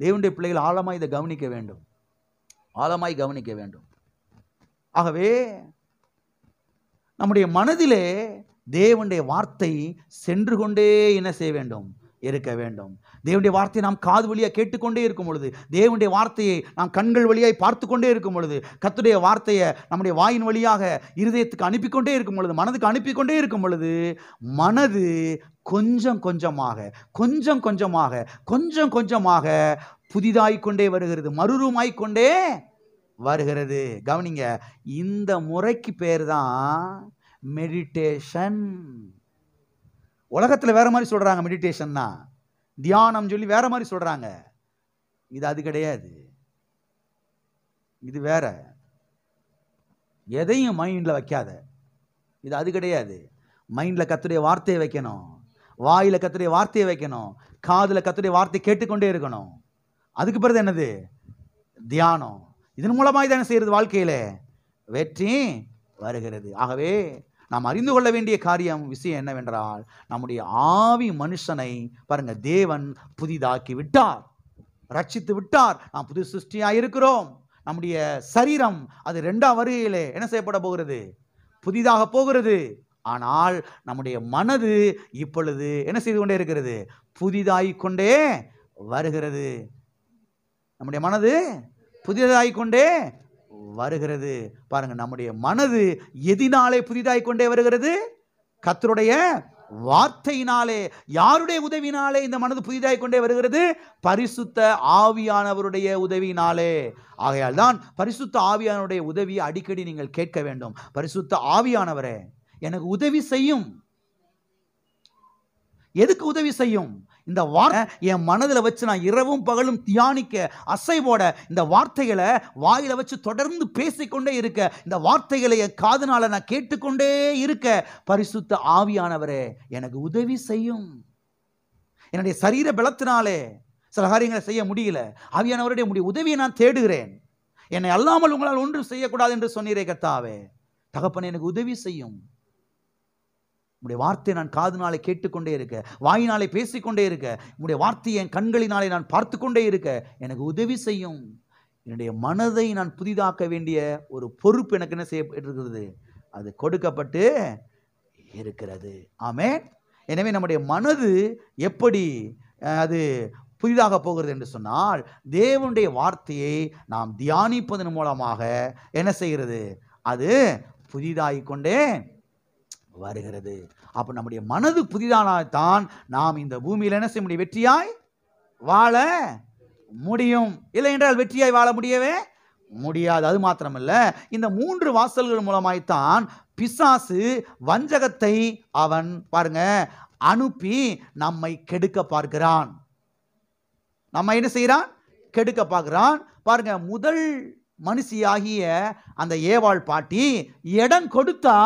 தேவனுடைய பிள்ளைகள் ஆழமாய் இதை கவனிக்க வேண்டும், ஆழமாய் கவனிக்க வேண்டும். ஆகவே நம்முடைய மனதிலே தேவனுடைய வார்த்தை சென்று கொண்டே என்ன செய்ய வேண்டும், இருக்க வேண்டும். தேவனுடைய வார்த்தையை நாம் காது வழியாக கேட்டுக்கொண்டே இருக்கும் பொழுது, தேவனுடைய வார்த்தையை நாம் கண்கள் வழியாய் பார்த்து கொண்டே இருக்கும் பொழுது, கர்த்தருடைய வார்த்தையை நம்முடைய வாயின் வழியாக இருதயத்துக்கு அனுப்பிக்கொண்டே இருக்கும் பொழுது, மனதுக்கு அனுப்பிக்கொண்டே இருக்கும் பொழுது, மனது கொஞ்சம் கொஞ்சமாக கொஞ்சம் கொஞ்சமாக கொஞ்சம் கொஞ்சமாக புதிதாய்க்கொண்டே வருகிறது, மறுரூபமாய்க்கொண்டே வருகிறது. கவனிங்க, இந்த முறைக்கு பேர் தான் மெடிடேஷன். உலகத்தில் வேற மாதிரி சொல்றாங்க மெடிடேஷன்னா, தியானம் சொல்லி வேற மாதிரி சொல்றாங்க. இது அது கிடையாது, இது வேற. எதையும் மைண்டில் வைக்காத, இது அது கிடையாது. மைண்டில் கர்த்தருடைய வார்த்தையை வைக்கணும், வாயில் கர்த்தருடைய வார்த்தையை வைக்கணும், காதில் கர்த்தருடைய வார்த்தையை கேட்டுக்கொண்டே இருக்கணும். அதுக்கு பிறகு என்னது, தியானம். இதன் மூலமாக தானே செய்யறது, வாழ்க்கையில் வெற்றி வருகிறது. ஆகவே நாம் அறிந்து கொள்ள வேண்டிய விஷயம் என்னவென்றால், நம்முடைய ஆவி மனுஷனை பாருங்க தேவன் புதிதாக்கி விட்டார், ரட்சித்து விட்டார். நாம் புது சிருஷ்டியாக இருக்கிறோம். நம்முடைய சரீரம் அது 2ஆம் வருகையிலே என்ன செய்யப்பட போகிறது, புதிதாக போகிறது. ஆனால் நம்முடைய மனது இப்பொழுது என்ன செய்து கொண்டே இருக்கிறது, புதிதாகிக் கொண்டே வருகிறது. நம்முடைய மனது புதிதாகிக் கொண்டே வருகிறது. பாருங்க, நம்முடைய மனது எதினாலே புதிதாகிக் கொண்டே வருகிறது, கர்த்தருடைய வார்த்தையினாலே. யாருடைய உதவினாலே இந்த மனது புதிதாய் கொண்டே வருகிறது? பரிசுத்த ஆவியானவருடைய உதவினாலே. ஆகையால் தான் பரிசுத்த ஆவியானவருடைய உதவியை அடிக்கடி நீங்கள் கேட்க வேண்டும். பரிசுத்த ஆவியானவரே எனக்கு உதவி செய்யும். எதுக்கு உதவி செய்யும்? இந்த வார்த்தை என் மனதில் வச்சு நான் இரவும் பகலும் தியானிக்க, அசைவோட, இந்த வார்த்தைகளை வாயில வச்சு தொடர்ந்து பேசிக்கொண்டே இருக்க, இந்த வார்த்தைகளை என் காதுனால நான் கேட்டுக்கொண்டே இருக்க, பரிசுத்த ஆவியானவரே எனக்கு உதவி செய்யும். என்னுடைய சரீர பலத்தினாலே சில காரியங்களை செய்ய முடியல, ஆவியானவருடைய உதவியை நான் தேடுகிறேன். என்னை அல்லாமல் உங்களால் ஒன்றும் செய்யக்கூடாது என்று சொன்னீரே கர்த்தாவே. தகப்பனே எனக்கு உதவி செய்யும். உடைய வார்த்தையை நான் காதுனாலே கேட்டுக்கொண்டே இருக்க, வாயினாலே பேசிக்கொண்டே இருக்க, உடைய வார்த்தையை என் கண்களினாலே நான் பார்த்து கொண்டே இருக்க எனக்கு உதவி செய்யும். என்னுடைய மனதை நான் புதிதாக்க வேண்டிய ஒரு பொறுப்பு எனக்கு என்ன செய்யப்பட்டிருக்கிறது? அது கொடுக்கப்பட்டு இருக்கிறது. ஆமென். எனவே நம்முடைய மனது எப்படி அது புதிதாக போகிறது என்று சொன்னால், தேவனுடைய வார்த்தையை நாம் தியானிப்பதன் மூலமாக என்ன செய்கிறது? அது புதிதாகிக்கொண்டே வருகிறது. அப்ப நம்முடைய மனது புதிதானால்தான் நாம் இந்த பூமியில் என்ன செய்ய முடியும்? வெற்றியாய் வாழ முடியும். இல்லை என்றால் வெற்றியாய் வாழ முடியவே முடியாது. அது மாத்திரமல்ல, இந்த 3 வாசல்கள் மூலமாய்த்தான் பிசாசு வஞ்சகத்தை அவன் பாருங்க அனுப்பி நம்மை கெடுக்க பார்க்கிறான். நம்ம என்ன செய்யறான்? கெடுக்க பார்க்கிறான். பாருங்க, முதல் மனுஷியாகிய அந்த ஏவாள் பாட்டி இடம் கொடுத்தா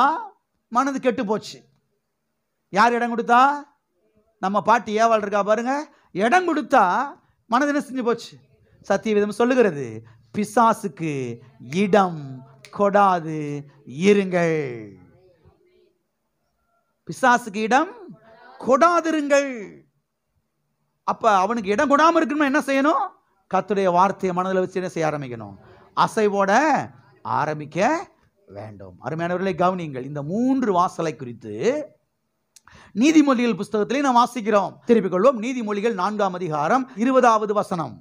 மனது கெட்டு போச்சு. யார் இடம் கொடுத்தா? நம்ம பாட்டி ஏவாள் இருக்கா பாருங்க. இடம் கொடுத்தா மனது என்ன செஞ்சு போச்சு? சத்தியவேதம் சொல்லுகிறது, பிசாசுக்கு இடம் கொடாது இருங்கள். பிசாசுக்கு இடம் கொடாதிருங்கள். அப்ப அவனுக்கு இடம் கொடாம இருக்கணும் என்ன செய்யணும்? கர்த்தருடைய வார்த்தையை மனதில் வச்சு என்ன செய்ய ஆரம்பிக்கணும்? அசைவோட ஆரம்பிக்க வேண்டும். அருமையானவர்களை கவனியுங்கள். இந்த 3 வாசலை குறித்து நீதிமொழிகள் புஸ்தகத்திலே நாம் வாசிக்கிறோம். திருப்பிக் கொள்வோம். நீதிமொழிகள் 4ஆம் அதிகாரம் 20வது வசனம்.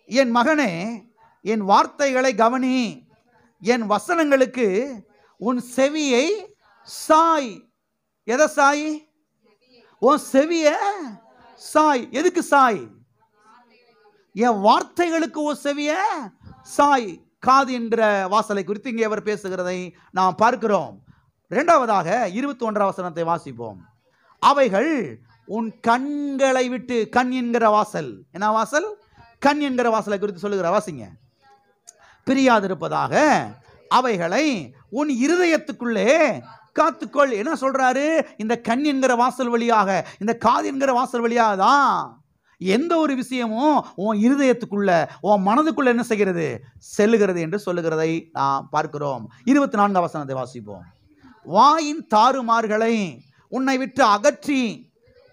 என் மகனே, என் வார்த்தைகளை கவனி, என் வசனங்களுக்கு உன் செவியை சாய். எதை சாய்? உன் செவிய சாய். எதுக்கு சாய்? என் வார்த்தைகளுக்கு உன் செவிய சாய். காது என்ற வாசலை குறித்து இங்கே அவர் பேசுகிறதை நாம் பார்க்கிறோம். இரண்டாவதாக 21ஆம் வசனத்தை வாசிப்போம். அவைகள் உன் கண்களை விட்டு, கண் என்கிற வாசல். என்ன வாசல்? கண் என்கிற வாசலை குறித்து சொல்லுகிற வாசிங்க. பிரியாதிருப்பதாக அவைகளை உன் இருதயத்துக்குள்ளே காத்துக்கொள். என்ன சொல்றாரு? இந்த கண் என்கிற வாசல் வழியாக, இந்த காது என்கிற வாசல் வழியாக தான் எந்த ஒரு விஷயமும் உன் இருதயத்துக்குள்ள, உன் மனதுக்குள்ள என்ன செய்கிறது? செல்லுகிறது என்று சொல்லுகிறதை நாம் பார்க்கிறோம். 24ஆம் வசனத்தை வாசிப்போம். வாயின் தாறுமாறுகளை உன்னை விட்டு அகற்றி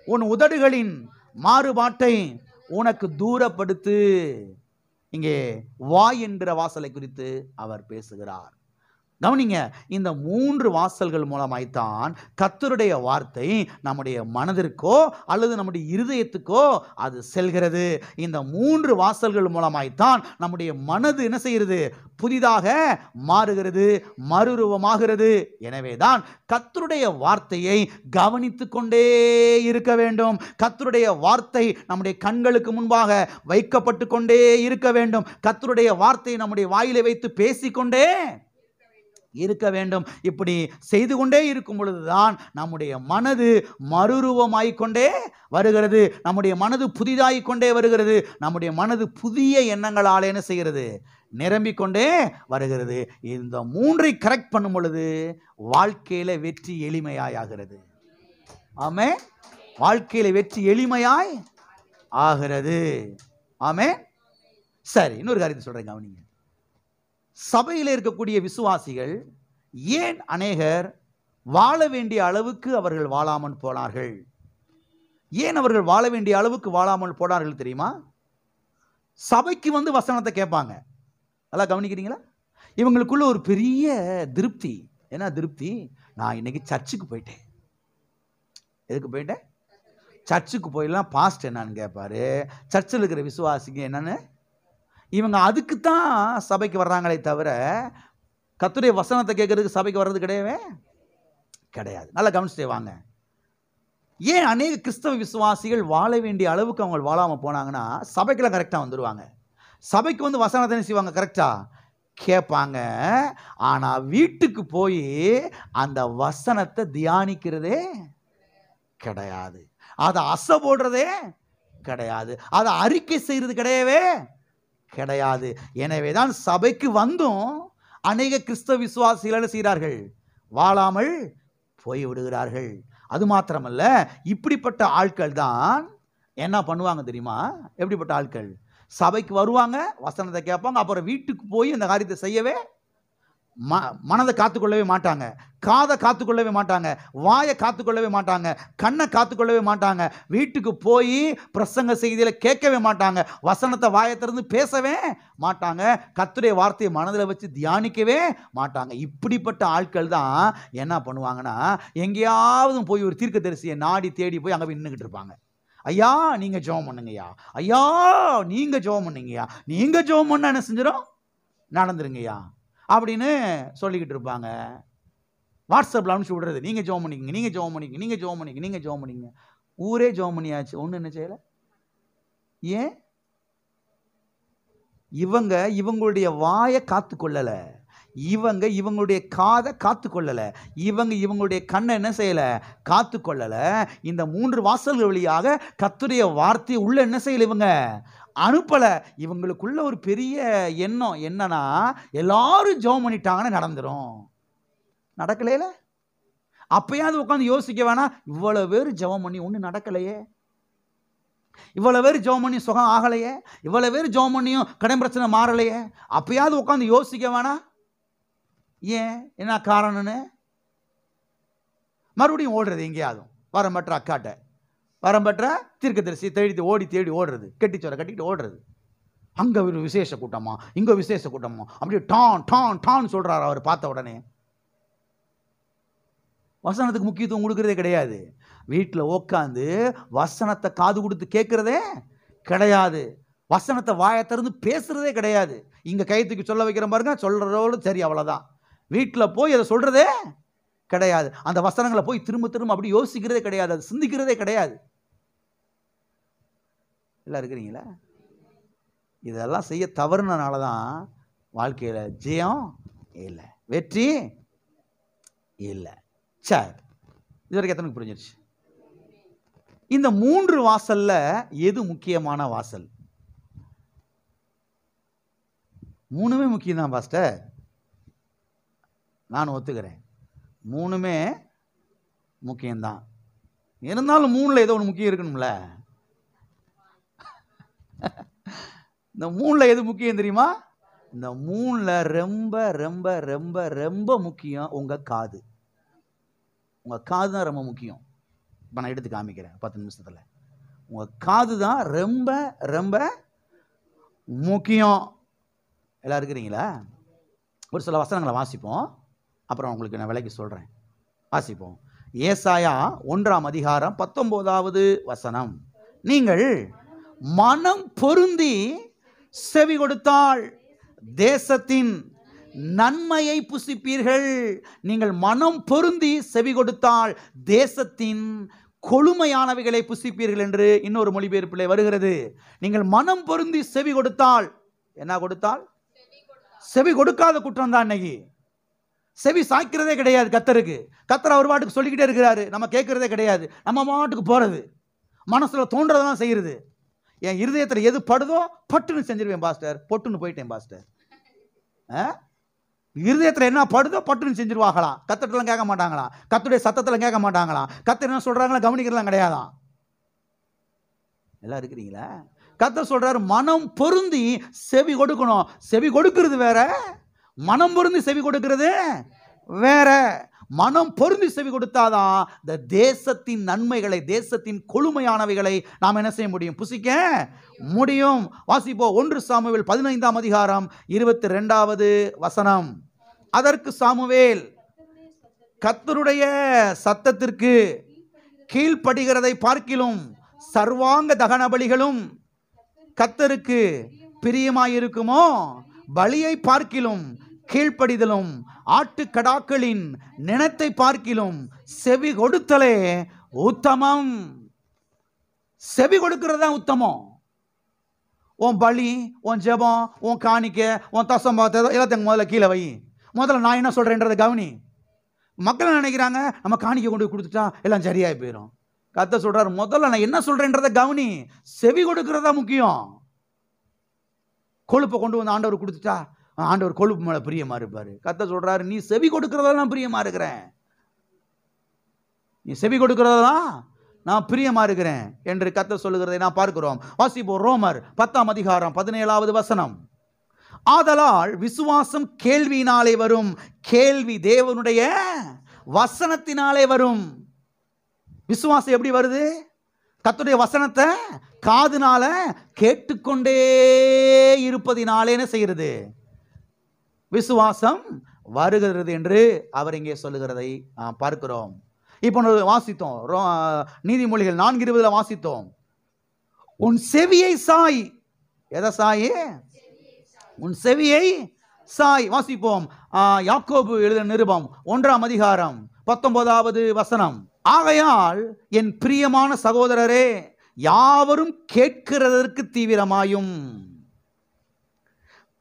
உன் உதடுகளின் மாறுபாட்டை உனக்கு தூரப்படுத்து. இங்கே வாய் என்கிற வாசலை குறித்து அவர் பேசுகிறார். கவனிங்க, இந்த 3 வாசல்கள் மூலமாய்த்தான் கர்த்தருடைய வார்த்தை நம்முடைய மனதிற்கோ அல்லது நம்முடைய இருதயத்துக்கோ அது செல்கிறது. இந்த 3 வாசல்கள் மூலமாய்த்தான் நம்முடைய மனது என்ன செய்கிறது? புதிதாக மாறுகிறது, மறுரூபமாகிறது. எனவேதான் கர்த்தருடைய வார்த்தையை கவனித்து கொண்டே இருக்க வேண்டும். கர்த்தருடைய வார்த்தை நம்முடைய கண்களுக்கு முன்பாக வைக்கப்பட்டு கொண்டே இருக்க வேண்டும். கர்த்தருடைய வார்த்தை நம்முடைய வாயிலை வைத்து பேசிக்கொண்டே இருக்க வேண்டும். இப்படி செய்து கொண்டே இருக்கும் பொழுதுதான் நம்முடைய மனது மறுரூபமாய்க்கொண்டே வருகிறது. நம்முடைய மனது புதிதாகிக்கொண்டே வருகிறது. நம்முடைய மனது புதிய எண்ணங்களால் என்ன செய்கிறது? நிரம்பிக்கொண்டே வருகிறது. இந்த 3ஐ கரெக்ட் பண்ணும் பொழுது வாழ்க்கையில வெற்றி எளிமையாய் ஆகிறது. ஆமே. வாழ்க்கையில வெற்றி எளிமையாய் ஆகிறது. ஆமே. சரி, இன்னொரு காரியத்தை சொல்றேன், கவனிங்க. சபையில் இருக்கக்கூடிய விசுவாசிகள் ஏன் அநேகர் வாழ வேண்டிய அளவுக்கு அவர்கள் வாழாமல் போனார்கள்? ஏன் அவர்கள் வாழ வேண்டிய அளவுக்கு வாழாமல் போனார்கள் தெரியுமா? சபைக்கு வந்து வசனத்தை கேட்பாங்க. நல்லா கவனிக்கிறீங்களா? இவங்களுக்குள்ள ஒரு பெரிய திருப்தி. என்ன திருப்தி? நான் இன்னைக்கு சர்ச்சுக்கு போயிட்டேன். எதுக்கு போயிட்டேன்? சர்ச்சுக்கு போயிடலாம். பாஸ்ட் என்னன்னு கேட்பாரு. சர்ச்சில் இருக்கிற விசுவாசிங்க என்னன்னு, இவங்க அதுக்குத்தான் சபைக்கு வர்றாங்களே தவிர கர்த்தருடைய வசனத்தை கேட்கறதுக்கு சபைக்கு வர்றது கிடையவே கிடையாது. நல்லா கவனிச்சுட்டே வாங்க. ஏன் அநேக கிறிஸ்தவ விசுவாசிகள் வாழ வேண்டிய அளவுக்கு அவங்க வாழாமல் போனாங்கன்னா, சபைக்கெல்லாம் கரெக்டாக வந்துடுவாங்க. சபைக்கு வந்து வசனத்தை என்ன செய்வாங்க? கரெக்டாக கேட்பாங்க. ஆனால் வீட்டுக்கு போய் அந்த வசனத்தை தியானிக்கிறதே கிடையாது, அதை அசை போடுறதே கிடையாது, அதை அறிக்கை செய்கிறது கிடையவே கிடையாது. எனவே தான் சபைக்கு வந்தும் அநேக கிறிஸ்தவ விசுவாசிகள் செய்கிறார்கள், வாழாமல் போய் விடுகிறார்கள். அது மாத்திரமல்ல, இப்படிப்பட்ட ஆட்கள் தான் என்ன பண்ணுவாங்க தெரியுமா? எப்படிப்பட்ட ஆட்கள்? சபைக்கு வருவாங்க, வசனத்தை கேட்பாங்க, அப்புறம் வீட்டுக்கு போய் அந்த காரியத்தை செய்யவே மனதை காத்துக்கொள்ளவே மாட்டாங்க, காதை காத்துக்கொள்ளவே மாட்டாங்க, வாயை காத்துக்கொள்ளவே மாட்டாங்க, கண்ணை காத்துக்கொள்ளவே மாட்டாங்க, வீட்டுக்கு போய் பிரசங்க செய்தியில் கேட்கவே மாட்டாங்க, வசனத்தை வாயை திறந்து பேசவே மாட்டாங்க, கர்த்தருடைய வார்த்தையை மனதில் வச்சு தியானிக்கவே மாட்டாங்க. இப்படிப்பட்ட ஆட்கள் தான் என்ன பண்ணுவாங்கன்னா, எங்கேயாவது போய் ஒரு தீர்க்கதரிசியை நாடி தேடி போய் அங்கே போய் நின்றுக்கிட்டு இருப்பாங்க. ஐயா நீங்கள் ஜெபம் பண்ணுங்கய்யா, ஐயா நீங்கள் ஜெபம் பண்ணுங்கய்யா, நீங்கள் ஜெபம் பண்ண என்ன செஞ்சிடும்? நடந்துருங்கய்யா அப்படின்னு சொல்லிக்கிட்டு இருப்பாங்க. வாட்ஸ்அப்பில் அனுப்பிச்சு விடுறது, நீங்கள் ஜெபம் பண்ணிக்கங்க, நீங்கள் ஜெபம் பண்ணிக்கங்க, நீங்கள் ஜெபம் பண்ணிக்கங்க, நீங்கள் ஜெபம் பண்ணிக்கங்க. ஊரே ஜெபம் பண்ணியாச்சு, ஒன்றும் என்ன செய்யலை. ஏன்? இவங்களுடைய வாயை காத்துக்கொள்ளலை, இவங்களுடைய காதை காத்துக்கொள்ளலை, இவங்களுடைய கண்ணை என்ன செய்யலை? காத்துக்கொள்ளலை. இந்த 3 வாசல்கள் வழியாக கர்த்தருடைய வார்த்தையை உள்ள என்ன செய்யலை? இவங்க அனுப்பலை. இவங்களுக்குள்ள ஒரு பெரிய எண்ணம் என்னன்னா, எல்லாரும் ஜெபம் பண்ணிட்டாங்கன்னா நடந்துரும். நடக்கலையில அப்பயாவது உட்காந்து யோசிக்க வேணாம், இவ்வளவு பேர் ஜெபம் பண்ணி ஒன்றும் நடக்கலையே, இவ்வளவு பேர் ஜெபம் பண்ணி சுகம் ஆகலையே, இவ்வளவு பேர் ஜெபம் பண்ணியும் கடன் பிரச்சனை மாறலையே, அப்பயாவது உட்காந்து யோசிக்க வேணாம். ஏன்? என்ன காரணம்னு மறுபடியும் ஓடுறது, எங்கேயாவது வரம்பற்ற அக்காட்ட, வரம்பற்ற தீர்க்கதரிசி தேடி தேடி ஓடுறது, கெட்டிச்சோரை கட்டிக்கிட்டு ஓடுறது. அங்கே ஒரு விசேஷ கூட்டமா, இங்கே விசேஷ கூட்டமா, அப்படியே டான் டான் டான் சொல்கிறார். அவர் பார்த்த உடனே வசனத்துக்கு முக்கியத்துவம் கொடுக்கறதே கிடையாது, வீட்டில் உட்காந்து வசனத்தை காது கொடுத்து கேட்குறதே கிடையாது, வசனத்தை வாயை திறந்து பேசுகிறதே கிடையாது. இங்கே கைத்துக்கு சொல்ல வைக்கிற பாருங்க, சொல்கிறதோடு சரி, அவ்வளோதான். வீட்டில் போய் அதை சொல்கிறதே கிடையாது, அந்த வசனங்களை போய் திரும்ப திரும்ப அப்படி யோசிக்கிறதே கிடையாது, அது சிந்திக்கிறதே கிடையாது. எல்லாம் இருக்கிறீங்களா? இதெல்லாம் செய்ய தவறுனால தான் வாழ்க்கையில் ஜெயம் இல்லை, வெற்றி இல்லை. சரி, இது வரைக்கும் எத்தனை புரிஞ்சிருச்சு? இந்த 3 வாசல்ல எது முக்கியமான வாசல்? 3மே முக்கியம் தான் பாஸ்டர், நான் ஒத்துக்கிறேன், 3மே முக்கியம்தான். இருந்தாலும் 3ல் ஏதோ ஒன்று முக்கியம் இருக்கணும்ல. இந்த 3ல் எது முக்கியம் தெரியுமா? இந்த 3ல் ரொம்ப ரொம்ப ரொம்ப ரொம்ப முக்கியம் உங்கள் காது. உங்கள் காது தான் ரொம்ப முக்கியம். இப்போ நான் எடுத்து காமிக்கிறேன் 10 நிமிஷத்தில். உங்கள் காது தான் ரொம்ப ரொம்ப முக்கியம். எல்லாம் இருக்கிறீங்களா? ஒரு சில வசனங்களை வாசிப்போம், அப்புறம் உங்களுக்கு நான் விலைக்கு சொல்கிறேன். வாசிப்போம். ஏசாயா 1ஆம் அதிகாரம் 19வது வசனம். நீங்கள் மனம் பொருந்தி செவி கொடுத்தால் தேசத்தின் நன்மையை புசிப்பீர்கள். நீங்கள் மனம் பொருந்தி செவி கொடுத்தால் தேசத்தின் கொழுமையானவைகளை புசிப்பீர்கள் என்று இன்னொரு மொழிபெயர்ப்பிலே வருகிறது. நீங்கள் மனம் பொருந்தி செவி கொடுத்தால், என்ன கொடுத்தால்? செவி கொடுக்காத குற்றம் தான். இன்னைக்கு செவி சாய்க்கிறதே கிடையாது கர்த்தருக்கு. கர்த்தர் அவர் பாட்டுக்கு சொல்லிக்கிட்டே இருக்கிறாரு, நம்ம கேட்கறதே கிடையாது, நம்ம பாட்டுக்கு போறது, மனசுல தோன்றதெல்லாம் செய்யறது. என் இருதயத்தில் எது படுதோ பட்டுன்னு செஞ்சிருவேன் பாஸ்டர், பொட்டுன்னு போயிட்டேன் பாஸ்டர். இருதயத்தில் என்ன படுதோ பட்டுன்னு செஞ்சிருவாங்களாம். கர்த்தர்லாம் கேட்க மாட்டாங்களாம், கர்த்தருடைய சத்தத்தில் கேட்க மாட்டாங்களாம், கர்த்தர் என்ன சொல்றாங்களா கவனிக்கிறலாம் கிடையாதான். எல்லாம் இருக்கிறீங்களா? கர்த்தர் சொல்றாரு மனம் பொருந்தி செவி கொடுக்கணும். செவி கொடுக்கிறது வேற, மனம் பொருந்தி செவி கொடுக்கிறது வேற. மனம் பொருந்தி செவி கொடுத்தாதான் இந்த தேசத்தின் நன்மைகளை, தேசத்தின் கொழுமையானவைகளை நாம் என்ன செய்ய முடியும்? புசிக்க முடியும். வாசிப்போம். 1 சாமுவேல் 15ஆம் அதிகாரம் 22வது வசனம். அதற்கு சாமுவேல், கர்த்தருடைய சத்தத்திற்கு கீழ்ப்படுகிறதை பார்க்கிலும் சர்வாங்க தகன பலிகளும் கர்த்தருக்கு பிரியமாயிருக்குமோ? பலியை பார்க்கிலும் கீழ்ப்படிதலும் ஆட்டுக்கடாக்களின் நினத்தை பார்க்கிலும் செவி கொடுத்தலே உத்தமம். செவி கொடுக்கிறது தான் உத்தமம். உன் பலி, உன் ஜெபம், உன் காணிக்க, உன் தசம்பாத்த எல்லாத்தையும் முதல்ல கீழே வை. முதல்ல நான் என்ன சொல்றேன்றதை கவனி. மக்கள் நினைக்கிறாங்க நம்ம காணிக்க கொண்டு கொடுத்துட்டா எல்லாம் சரியாகி போயிடும். கர்த்தர் சொல்றாரு, முதல்ல நான் என்ன சொல்றேன்றதை கவனி. செவி கொடுக்கிறதா முக்கியம். கொழுப்பை கொண்டு வந்து ஆண்டவர் கொடுத்துட்டா ஆண்டவர் கொழுப்பு மேல பிரியமா இருப்பாரு. கர்த்தர் சொல்றாரு, நீ செவி கொடுக்கிறதெல்லாம் பிரியமா இருக்கிறேன், நீ செவி கொடுக்கிறதெல்லாம் நான் பிரியமா இருக்கிறேன் என்று கர்த்தர் சொல்லுகிறதை நான் பார்க்கிறோம். வாசிப்போம் ரோமர் 10ஆம் அதிகாரம் 17வது வசனம். ஆதலால் விசுவாசம் கேள்வியினாலே வரும், கேள்வி தேவனுடைய வசனத்தினாலே வரும். விசுவாசம் எப்படி வருது? கர்த்தருடைய வசனத்தை காதுனால கேட்டுக்கொண்டே இருப்பதினாலே என்ன செய்கிறது? விசுவாசம் வருகிறது என்று அவர் இங்கே சொல்லுகிறதை பார்க்கிறோம். இப்போ வாசித்தோம், நீதிமொழிகள் 4:20 வாசித்தோம். உன் செவியை சாய். எதை சாய்? உன் செவியை சாய். வாசிப்போம் யாக்கோபு எழுதின நிருபம் 1ஆம் அதிகாரம் 19வது வசனம். ஆகையால் என் பிரியமான சகோதரரே, யாவரும் கேட்கிறதற்கு தீவிரமாயும்,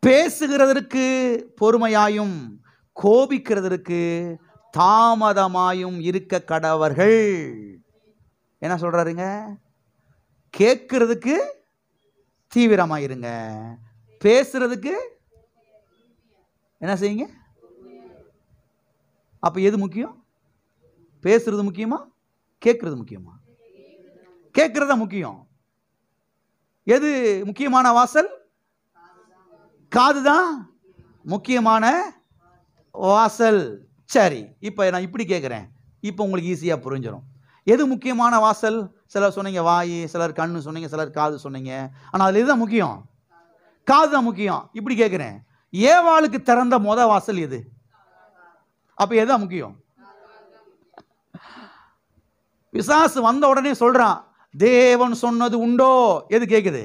பேசுகிறதற்கு பொறுமையாயும், கோபிக்கிறதற்கு தாமதமாயும் இருக்க கடவர்கள். என்ன சொல்றாருங்க? கேட்கிறதுக்கு தீவிரமாயிருங்க, பேசுறதுக்கு என்ன செய்யுங்க? அப்ப எது முக்கியம்? பேசுறது முக்கியமா, கேட்கறது முக்கியமா? கேட்கறதா முக்கியம். எது முக்கியமான வாசல்? காதுதான் முக்கியமான வாசல். சரி, இப்போ நான் இப்படி கேட்குறேன், இப்போ உங்களுக்கு ஈஸியாக புரிஞ்சிடும். எது முக்கியமான வாசல்? சிலர் சொன்னீங்க வாய், சிலர் கண்ணு சொன்னீங்க, சிலர் காது சொன்னீங்க. ஆனால் அதில் எதுதான் முக்கியம்? காது தான் முக்கியம். இப்படி கேட்குறேன், ஏவாளுக்கு திறந்த வாசல் எது? அப்போ எதுதான் முக்கியம்? பிசாசு வந்த உடனே சொல்றான், தேவன் சொன்னது உண்டோ? எது கேட்குது?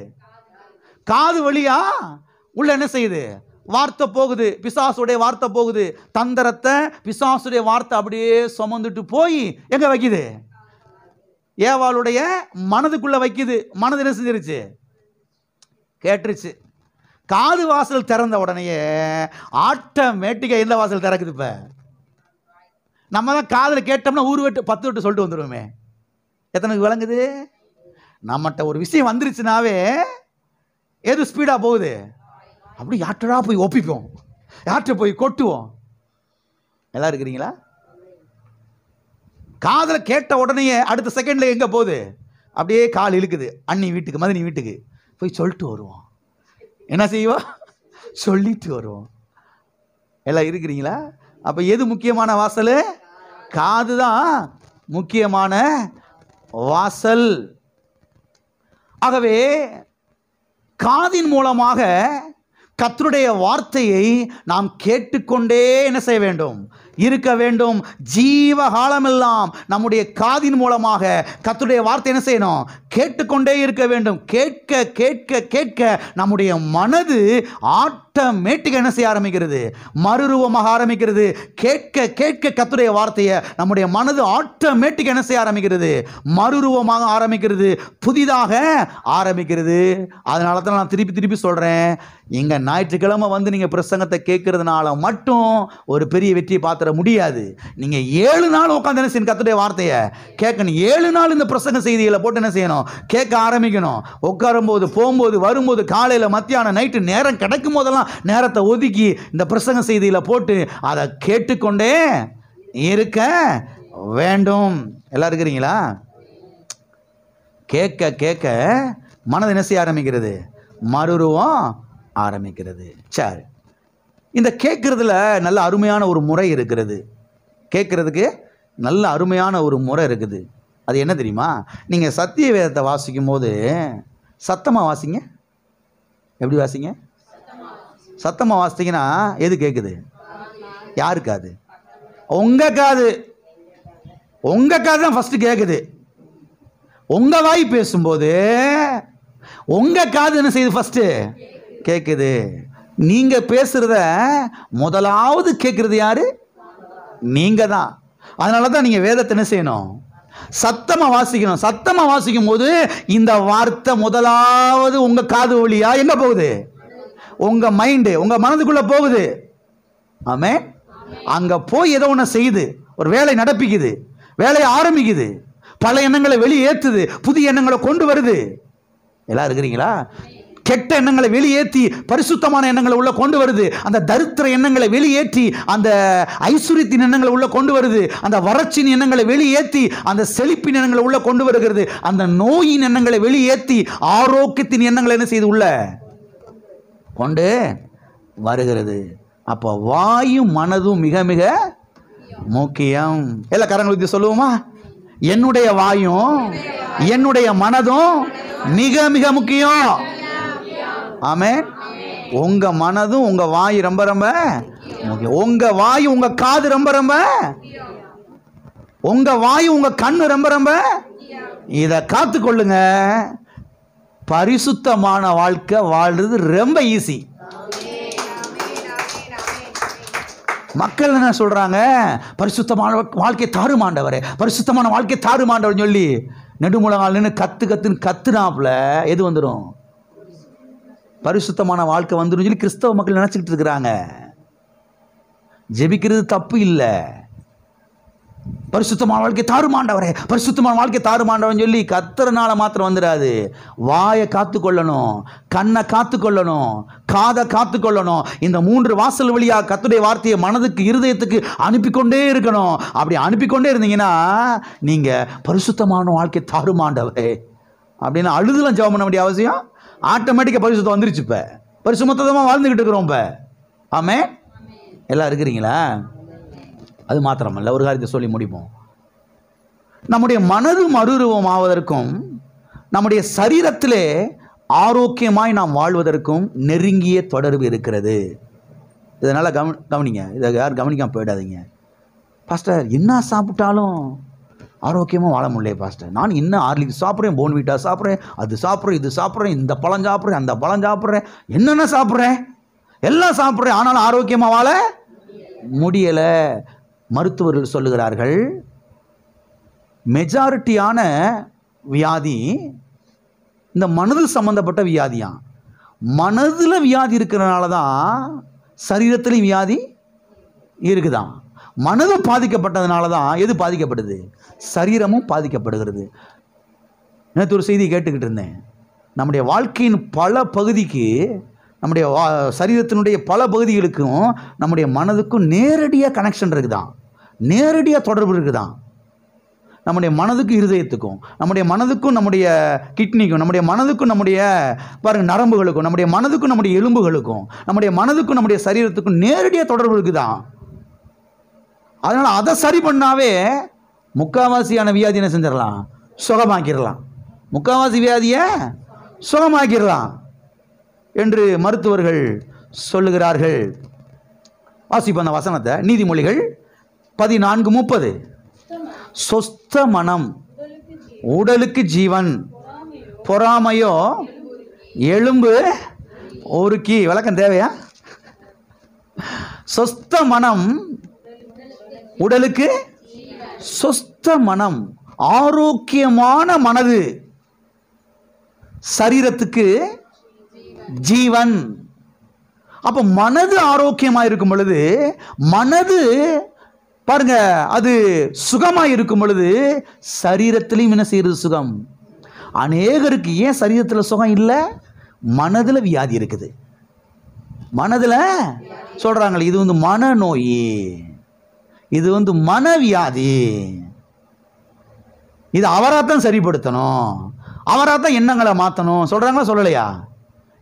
காது வழியா உள்ள என்ன செய்யுது? வார்த்தை போகுது, பிசாசுடைய வார்த்தை போகுது. தந்திரத்தை பிசாசுடைய வார்த்தை அப்படியே சுமந்துட்டு போய் எங்க வைக்குது? ஏவாளுடைய மனதுக்குள்ள வைக்குது. மனது என்ன செஞ்சிருச்சு? கேட்டுருச்சு. காது வாசல் திறந்த உடனேயே ஆட்டோமேட்டிக்கா எந்த வாசல் திறக்குது? இப்ப நம்ம தான் காதில் கேட்டோம்னா ஊர் வெட்டு 10 வெட்டு சொல்லிட்டு வந்துடுவோமே. எத்தனைக்கு விளங்குது? நம்மகிட்ட ஒரு விஷயம் வந்துருச்சுனாவே எது ஸ்பீடா போகுது? அப்படி யார்ட்டா போய் ஒப்பிப்போம், யார்ட்ட போய் கொட்டுவோம். எல்லாம் இருக்கிறீங்களா? காதில் கேட்ட உடனே அடுத்த செகண்ட்ல எங்க போகுது? அப்படியே கால் இழுக்குது. அண்ணி வீட்டுக்கு, மதினி வீட்டுக்கு போய் சொல்லிட்டு வருவோம். என்ன செய்வோம்? சொல்லிட்டு வருவோம். எல்லாம் இருக்கிறீங்களா? அப்ப எது முக்கியமான வாசல்? காது தான் முக்கியமான வாசல். ஆகவே காதின் மூலமாக கர்த்தருடைய வார்த்தையை நாம் கேட்டுக்கொண்டே என்ன செய்ய வேண்டும்? இருக்க வேண்டும். ஜீவ காலமெல்லாம் நம்முடைய காதின் மூலமாக கர்த்தருடைய வார்த்தை என்ன செய்யணும்? கேட்டுக்கொண்டே இருக்க வேண்டும். கேட்க கேட்க கேட்க நம்முடைய மனது ஆட்டோமேட்டிக் என்ன செய்ய ஆரம்பிக்கிறது? மறுரூபமாக ஆரம்பிக்கிறது. கேட்க கேட்க கர்த்தருடைய வார்த்தையை நம்முடைய மனது ஆட்டோமேட்டிக் என்ன செய்ய ஆரம்பிக்கிறது? மறுரூபமாக ஆரம்பிக்கிறது, புதிதாக ஆரம்பிக்கிறது. அதனால தான் நான் திருப்பி திருப்பி சொல்றேன், இங்க ஞாயிற்றுக்கிழமை வந்து நீங்க பிரசங்கத்தை கேட்கறதுனால மட்டும் ஒரு பெரிய வெற்றியை பார்த்துட முடியாது. நீங்க 7 நாள் உட்காந்து என்ன செய்யணும்? கர்த்தருடைய வார்த்தையை கேட்கணும். 7 நாள் இந்த பிரசங்க செய்திகளை போட்டு என்ன செய்யணும்? கேட்க ஆரம்பிக்கணும். உட்காரும் போது, போகும்போது, வரும்போது, காலையில, மத்தியானம், நைட்டு நேரம் கிடைக்கும் போதெல்லாம் நேரத்தை ஒதுக்கி இந்த பிரசங்க செய்திகளை போட்டு அதை கேட்டுக்கொண்டே இருக்க வேண்டும். எல்லாம் இருக்கிறீங்களா? கேட்க கேட்க மனது என்ன செய்ய ஆரம்பிக்கிறது? மறுரூபம் ஆரம்பிக்கிறது. சரி, இந்த கேட்கறதுல நல்ல அருமையான ஒரு முறை இருக்கிறது. கேட்கறதுக்கு நல்ல அருமையான ஒரு முறை இருக்குது. அது என்ன தெரியுமா? நீங்கள் சத்திய வேதத்தை வாசிக்கும் போது சத்தமாக வாசிங்க. எப்படி வாசிங்க? சத்தமாக வாசித்தீங்கன்னா எது கேட்குது? யாரு காது? உங்கள் காது. உங்கள் காது தான் ஃபஸ்ட்டு கேட்குது. உங்கள் வாய் பேசும்போது உங்கள் காது என்ன செய்யுது? ஃபஸ்ட்டு கேட்குது. நீங்க பேசுறத முதலாவது கேட்கறது யாரு? நீங்க தான். அதனால தான் நீங்க வேதத்தை என்ன செய்யணும்? சத்தமா வாசிக்கணும். சத்தமா வாசிக்கும் போது இந்த வார்த்தை முதலாவது உங்க காது வழியா எங்க போகுது? உங்க மைண்டு, உங்க மனதுக்குள்ள போகுது. ஆமே. அங்க போய் ஏதோ ஒன்று செய்யுது, ஒரு வேலை நடப்பிக்குது, வேலையை ஆரம்பிக்குது, பல எண்ணங்களை வெளியேற்றுது, புதிய எண்ணங்களை கொண்டு வருது. எல்லாம் இருக்கிறீங்களா? கெட்ட எண்ணங்களை வெளியேற்றி பரிசுத்தமான எண்ணங்களை உள்ள கொண்டு வருது. அந்த தரித்திர எண்ணங்களை வெளியேற்றி அந்த ஐஸ்வர்யத்தின் எண்ணங்களை உள்ள கொண்டு வருது. அந்த வறட்சியின் எண்ணங்களை வெளியேற்றி அந்த செழிப்பின் எண்ணங்களை உள்ள கொண்டு வருகிறது. அந்த நோயின் எண்ணங்களை வெளியேற்றி ஆரோக்கியத்தின் எண்ணங்களை என்ன செய்து உள்ள கொண்டு வருகிறது. அப்போ வாயும் மனதும் மிக மிக முக்கியம். எல்லா கரங்களுக்கு சொல்லுவோமா? என்னுடைய வாயும் என்னுடைய மனதும் மிக மிக முக்கியம். ஆமென். உங்க மனதும் உங்க வாய் ரொம்ப ரொம்ப முக்கியம். உங்க வாய் உங்க காது ரொம்ப ரொம்ப, உங்க வாய் உங்க கண்ணு ரொம்ப ரொம்ப. இதை காத்துக்கொள்ளுங்க. பரிசுத்தமான வாழ்க்கை வாழ்றது ரொம்ப ஈஸி. மக்கள் என்ன சொல்றாங்க? பரிசுத்தமான வாழ்க்கை தாறுமாண்டவரே, பரிசுத்தமான வாழ்க்கை தாறுமாண்டவர் சொல்லி நெடுமுழங்கால் நின்று கத்துன்னு கத்துனாப்புல எது வந்துடும்? பரிசுத்தமான வாழ்க்கை வந்துடும் சொல்லி கிறிஸ்தவ மக்கள் நினைச்சுக்கிட்டு இருக்கிறாங்க. ஜெபிக்கிறது தப்பு இல்லை. பரிசுத்தமான வாழ்க்கை தாறுமாண்டவரே, பரிசுத்தமான வாழ்க்கை தாறுமாண்டவன் சொல்லி கத்துறனால மாத்திரம் வந்துடாது. வாயை காத்துக்கொள்ளணும், கண்ணை காத்துக்கொள்ளணும், காதை காத்துக்கொள்ளணும். இந்த 3 வாசல் வழியா கர்த்தருடைய வார்த்தையை மனதுக்கு இருதயத்துக்கு அனுப்பிக்கொண்டே இருக்கணும். அப்படி அனுப்பிக்கொண்டே இருந்தீங்கன்னா நீங்க பரிசுத்தமான வாழ்க்கை தாறுமாண்டவரே அப்படின்னு அழுதுலாம் ஜெபம் பண்ண வேண்டிய அவசியம். ஆட்டோமேட்டிக்காக பரிசுத்தம் வந்துருச்சு. இப்போ பரிசுத்தமாக வாழ்ந்துக்கிட்டு இருக்கிறோம். இப்போ ஆமே. எல்லாம் இருக்கிறீங்களா? அது மாத்திரமல்ல, ஒரு காரியத்தை சொல்லி முடிப்போம். நம்முடைய மனது மறுரூபம் ஆவதற்கும் நம்முடைய சரீரத்திலே ஆரோக்கியமாய் நாம் வாழ்வதற்கும் நெருங்கிய தொடர்பு இருக்கிறது. இதனால் கவனிங்க. இதை யாரும் கவனிக்காமல் போயிடாதீங்க. பாஸ்டர், என்ன சாப்பிட்டாலும் ஆரோக்கியமாக வாழ முடியல பாஸ்டர். நான் இன்னும் ஹார்லிக்ஸ் சாப்பிட்றேன், போன்விட்டா சாப்பிட்றேன், அது சாப்பிட்றேன், இது சாப்பிட்றேன், இந்த பழம் சாப்பிட்றேன், அந்த பழம் சாப்பிட்றேன், என்னென்ன சாப்பிட்றேன், எல்லாம் சாப்பிட்றேன், ஆனாலும் ஆரோக்கியமாக வாழ முடியலை. மருத்துவர்கள் சொல்லுகிறார்கள், மெஜாரிட்டியான வியாதி இந்த மனது சம்பந்தப்பட்ட வியாதியாம். மனதில் வியாதி இருக்கிறனால தான் சரீரத்திலையும் வியாதி இருக்குதான். மனது பாதிக்கப்பட்டதுனால தான் எது பாதிக்கப்படுது? சரீரமும் பாதிக்கப்படுகிறது. நேற்று ஒரு செய்தி கேட்டுக்கிட்டு இருந்தேன். நம்முடைய வாழ்க்கையின் பல பகுதிக்கு, நம்முடைய சரீரத்தினுடைய பல பகுதிகளுக்கும் நம்முடைய மனதுக்கும் நேரடியாக கனெக்ஷன் இருக்குதான், நேரடியாக தொடர்பு இருக்குதான். நம்முடைய மனதுக்கும் இருதயத்துக்கும், நம்முடைய மனதுக்கும் நம்முடைய கிட்னிக்கும், நம்முடைய மனதுக்கும் நம்முடைய பாருங்க நரம்புகளுக்கும், நம்முடைய மனதுக்கும் நம்முடைய எலும்புகளுக்கும், நம்முடைய மனதுக்கும் நம்முடைய சரீரத்துக்கும் நேரடியாக தொடர்பு இருக்குதான். அதனால் அதை சரி பண்ணாவே முக்கால்வாசியான வியாதி என்ன செஞ்சிடலாம்? சுகமாக்கிடலாம். முக்கால்வாசி வியாதியை சுகமாக்கிடலாம் என்று மருத்துவர்கள் சொல்லுகிறார்கள். வாசிப்போம் அந்த வசனத்தை. நீதிமொழிகள் 14:30. சொஸ்த மனம் உடலுக்கு ஜீவன், பொறாமையோ எலும்பு ஒருக்கி. விளக்கம் தேவையா? சொஸ்த மனம் உடலுக்கு, சொஸ்த மனம் ஆரோக்கியமான மனது சரீரத்துக்கு ஜீவன். அப்ப மனது ஆரோக்கியமாக இருக்கும் பொழுது, மனது பாருங்க அது சுகமாக இருக்கும் பொழுது சரீரத்திலையும் என்ன செய்யறது? சுகம். அநேகருக்கு ஏன் சரீரத்தில் சுகம் இல்லை? மனதில் வியாதி இருக்குது. மனதில் சொல்றாங்களே இது வந்து மனநோய், இது வந்து மனவியாதி, இது அவராத்தான் சரிப்படுத்தணும், அவராத்தான் எண்ணங்களை மாற்றணும் சொல்றாங்களா சொல்லலையா?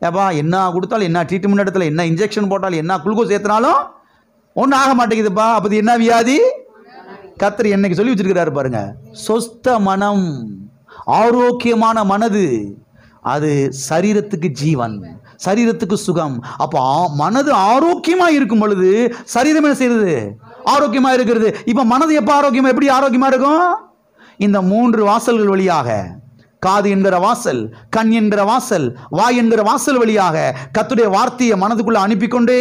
ஏப்பா என்ன கொடுத்தாலும், என்ன ட்ரீட்மெண்ட் எடுத்தாலும், என்ன இன்ஜெக்ஷன் போட்டாலும், என்ன குளுக்கோஸ் ஏற்றினாலும் ஒன்றும் ஆக மாட்டேங்குதுப்பா. அப்போ என்ன வியாதி? கர்த்தர் என்னைக்கு சொல்லி வச்சிருக்கிறாரு பாருங்க. சொஸ்த மனம், ஆரோக்கியமான மனது, அது சரீரத்துக்கு ஜீவன், சரீரத்துக்கு சுகம். அப்போ மனது ஆரோக்கியமாக இருக்கும் பொழுது சரீரம் என்ன செய்யுது? ஆரோக்கியமாக இருக்கிறது. இப்போ மனது எப்போ ஆரோக்கியமாக, எப்படி ஆரோக்கியமாக இருக்கும்? இந்த 3 வாசல்கள் வழியாக காது என்கிற வாசல், கண் என்கிற வாசல், வாய் என்கிற வாசல் வழியாக கர்த்தருடைய வார்த்தையை மனதுக்குள்ள அனுப்பிக்கொண்டே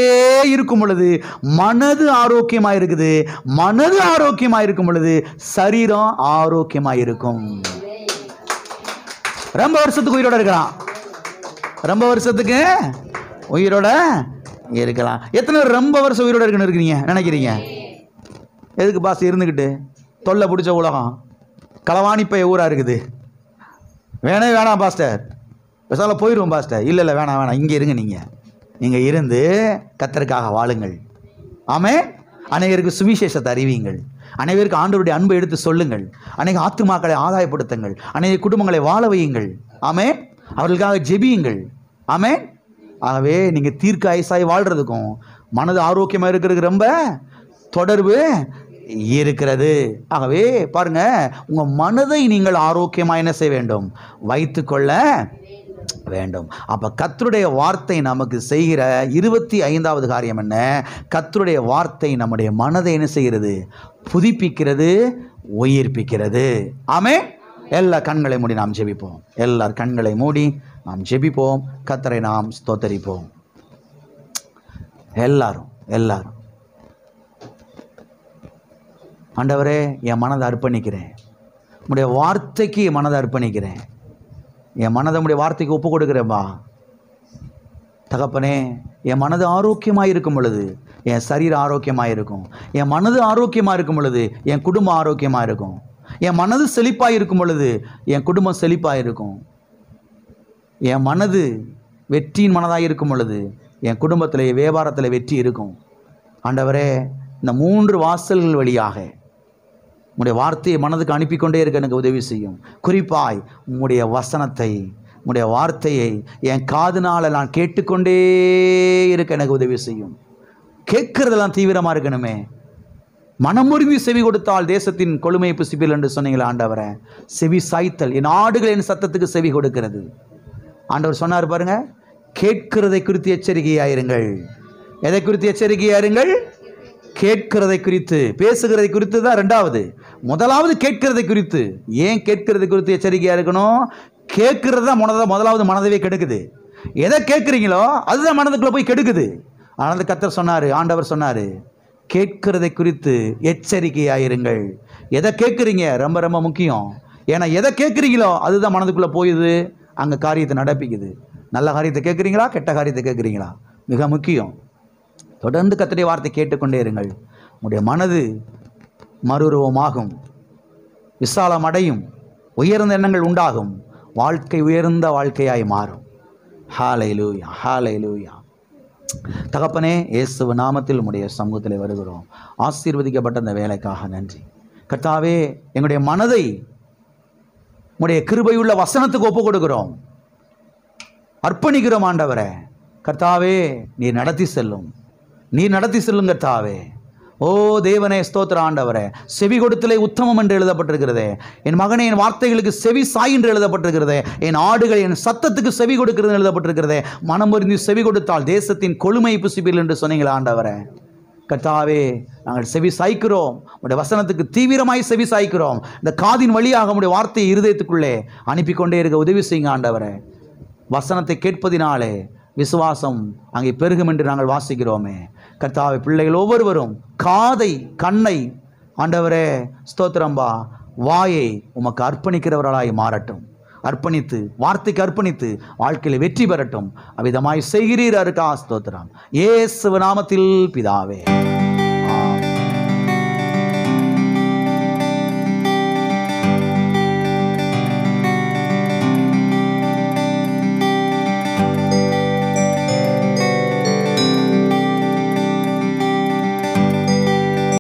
இருக்கும் பொழுது மனது ஆரோக்கியமா இருக்குது. மனது ஆரோக்கியமா இருக்கும் பொழுது சரீரம் ஆரோக்கியமா இருக்கும். ரொம்ப வருஷத்துக்கு உயிரோட இருக்கலாம். ரொம்ப வருஷத்துக்கு உயிரோட இருக்கலாம். எத்தனை பேர் ரொம்ப வருஷம் உயிரோட இருக்குன்னு இருக்கிறீங்க நினைக்கிறீங்க? எதுக்கு பாஸ் இருந்துக்கிட்டு? தொல்லை பிடிச்ச உலகம், களவாணிப்பை ஊரா இருக்குது. வேணாம் பாஸ்டர், பெசால போயிடுவோம் பாஸ்டர். இல்லை வேணாம், இங்கே இருங்க. நீங்கள் இருந்து கர்த்தருக்காக வாழுங்கள். ஆமென். அநேகருக்கு சுவிசேஷத்தை அறிவியுங்கள். அனைவருக்கு ஆண்டவருடைய அன்பை எடுத்து சொல்லுங்கள். அநேக ஆத்துமாக்களை ஆதாயப்படுத்துங்கள். அநேக குடும்பங்களை வாழ வையுங்கள். ஆமென். அவர்களுக்காக ஜெபியுங்கள். ஆமென். ஆகவே நீங்கள் தீர்க்க ஆயுசாய் வாழ்கிறதுக்கும் மனது ஆரோக்கியமாக இருக்கிறதுக்கு ரொம்ப தொடர்பு இருக்கிறது. ஆகவே பாருங்க, உங்க மனதை நீங்கள் ஆரோக்கியமாக என்ன செய்ய வேண்டும்? வைத்துக்கொள்ள வேண்டும். அப்ப கர்த்தருடைய வார்த்தை நமக்கு செய்கிற 25வது காரியம் என்ன? கர்த்தருடைய வார்த்தை நம்முடைய மனதை என்ன செய்கிறது? புதுப்பிக்கிறது, உயிர்ப்பிக்கிறது. ஆமென். எல்லா கண்களை மூடி நாம் ஜெபிப்போம். எல்லார் கண்களை மூடி நாம் ஜெபிப்போம். கர்த்தரை நாம் ஸ்தோத்தரிப்போம். எல்லாரும் ஆண்டவரே, என் மனதை அர்ப்பணிக்கிறேன். உடைய வார்த்தைக்கு என் மனதை அர்ப்பணிக்கிறேன். என் மனதை உடைய வார்த்தைக்கு ஒப்பு கொடுக்குறேன்பா. தகப்பனே, என் மனது ஆரோக்கியமாக இருக்கும் பொழுது என் சரீரம் ஆரோக்கியமாக இருக்கும். என் மனது ஆரோக்கியமாக இருக்கும் பொழுது என் குடும்பம் ஆரோக்கியமாக இருக்கும். என் மனது செழிப்பாக இருக்கும் பொழுது என் குடும்பம் செழிப்பாக இருக்கும். என் மனது வெற்றியின் மனதாக இருக்கும் பொழுது என் குடும்பத்தில், வியாபாரத்தில் வெற்றி இருக்கும். ஆண்டவரே, இந்த 3 வாசல்கள் வழியாக உம்முடைய வார்த்தையை மனதுக்கு அனுப்பிக்கொண்டே இருக்க எனக்கு உதவி செய்யும். குறிப்பாய் உம்முடைய வசனத்தை, உம்முடைய வார்த்தையை என் காதுனால நான் கேட்டுக்கொண்டே இருக்க எனக்கு உதவி செய்யும். கேட்கறதெல்லாம் தீவிரமாக இருக்கணுமே. மனமுருகி செவி கொடுத்தால் தேசத்தின் கொழுமை புசிப்பில் என்று சொன்னீங்களா ஆண்டவரை? செவி சாய்த்தல், என் ஆடுகள் என் சத்தத்துக்கு செவி கொடுக்கிறது. ஆண்டவர் சொன்னார் பாருங்க, கேட்கிறதை குறித்து எச்சரிக்கையாயிருங்கள். எதை குறித்து எச்சரிக்கையாயிருங்கள்? கேட்கிறதை குறித்து. பேசுகிறதை குறித்து தான் ரெண்டாவது. முதலாவது கேட்கிறதை குறித்து. ஏன் கேட்கிறதை குறித்து எச்சரிக்கையா இருக்கணும்? கேட்கறது தான் முதலாவது மனதவே கெடுக்குது. எதை கேட்குறீங்களோ அதுதான் மனதுக்குள்ள போய் கெடுக்குது. ஆனால் கர்த்தர் சொன்னாரு, ஆண்டவர் சொன்னாரு, கேட்கிறதை குறித்து எச்சரிக்கையாயிருங்கள். எதை கேட்குறீங்க ரொம்ப ரொம்ப முக்கியம். ஏன்னா எதை கேட்குறீங்களோ அதுதான் மனதுக்குள்ள போயுது, அங்கே காரியத்தை நடப்பிக்குது. நல்ல காரியத்தை கேட்குறீங்களா, கெட்ட காரியத்தை கேட்குறீங்களா? மிக முக்கியம். தொடர்ந்து கர்த்தருடைய வார்த்தை கேட்டுக்கொண்டே இருங்கள். உங்களுடைய மனது மறுரூபமாகும், விசாலம் அடையும், உயர்ந்த எண்ணங்கள் உண்டாகும், வாழ்க்கை உயர்ந்த வாழ்க்கையாய் மாறும். ஹல்லேலூயா, ஹல்லேலூயா. தகப்பனே, இயேசு நாமத்தில் உம்முடைய சமூகத்தில் வருகிறோம். ஆசீர்வதிக்கப்பட்ட அந்த வேலைக்காக நன்றி. கர்த்தாவே, எங்களுடைய மனதை உம்முடைய கிருபையுள்ள வசனத்துக்கு ஒப்பு கொடுக்கிறோம், அர்ப்பணிக்கிறோம். ஆண்டவரே கர்த்தாவே, நீர் நடத்தி செல்லும் கர்த்தாவே. ஓ தேவனே, ஸ்தோத்திர ஆண்டவரே. செவி கொடுத்தலே உத்தமம் என்று எழுதப்பட்டிருக்கிறதே. என் மகனே, என் வார்த்தைகளுக்கு செவி சாய் என்று எழுதப்பட்டிருக்கிறதே. என் ஆடுகள் என் சத்தத்துக்கு செவி கொடுக்கிறது எழுதப்பட்டிருக்கிறதே. மனம் பொருந்தி செவி கொடுத்தால் தேசத்தின் கொழுமை புசிப்பில் என்று சொன்னீங்களா ஆண்டவரே. கர்த்தாவே, நாங்கள் செவி சாய்க்கிறோம். உடைய வசனத்துக்கு தீவிரமாய் செவி சாய்க்கிறோம். இந்த காதின் வழியாக உடைய வார்த்தையை இருதயத்துக்குள்ளே அனுப்பி கொண்டே இருக்க உதவி செய்யுங்க ஆண்டவரே. வசனத்தை கேட்பதினாலே விசுவாசம் அங்கே பெருகும் என்று நாங்கள் வாசிக்கிறோமே. கர்த்தாவே, பிள்ளைகள் ஒவ்வொருவரும் காதை, கண்ணை ஆண்டவரே ஸ்தோத்திரம்பா, வாயை உமக்கு அர்ப்பணிக்கிறவர்களாய் மாறட்டும். அர்ப்பணித்து, வார்த்தைக்கு அர்ப்பணித்து வாழ்க்கையில் வெற்றி பெறட்டும். அவ்விதமாய் செய்கிறீர். அருக்கா ஸ்தோத்திரம். இயேசு நாமத்தில் பிதாவே.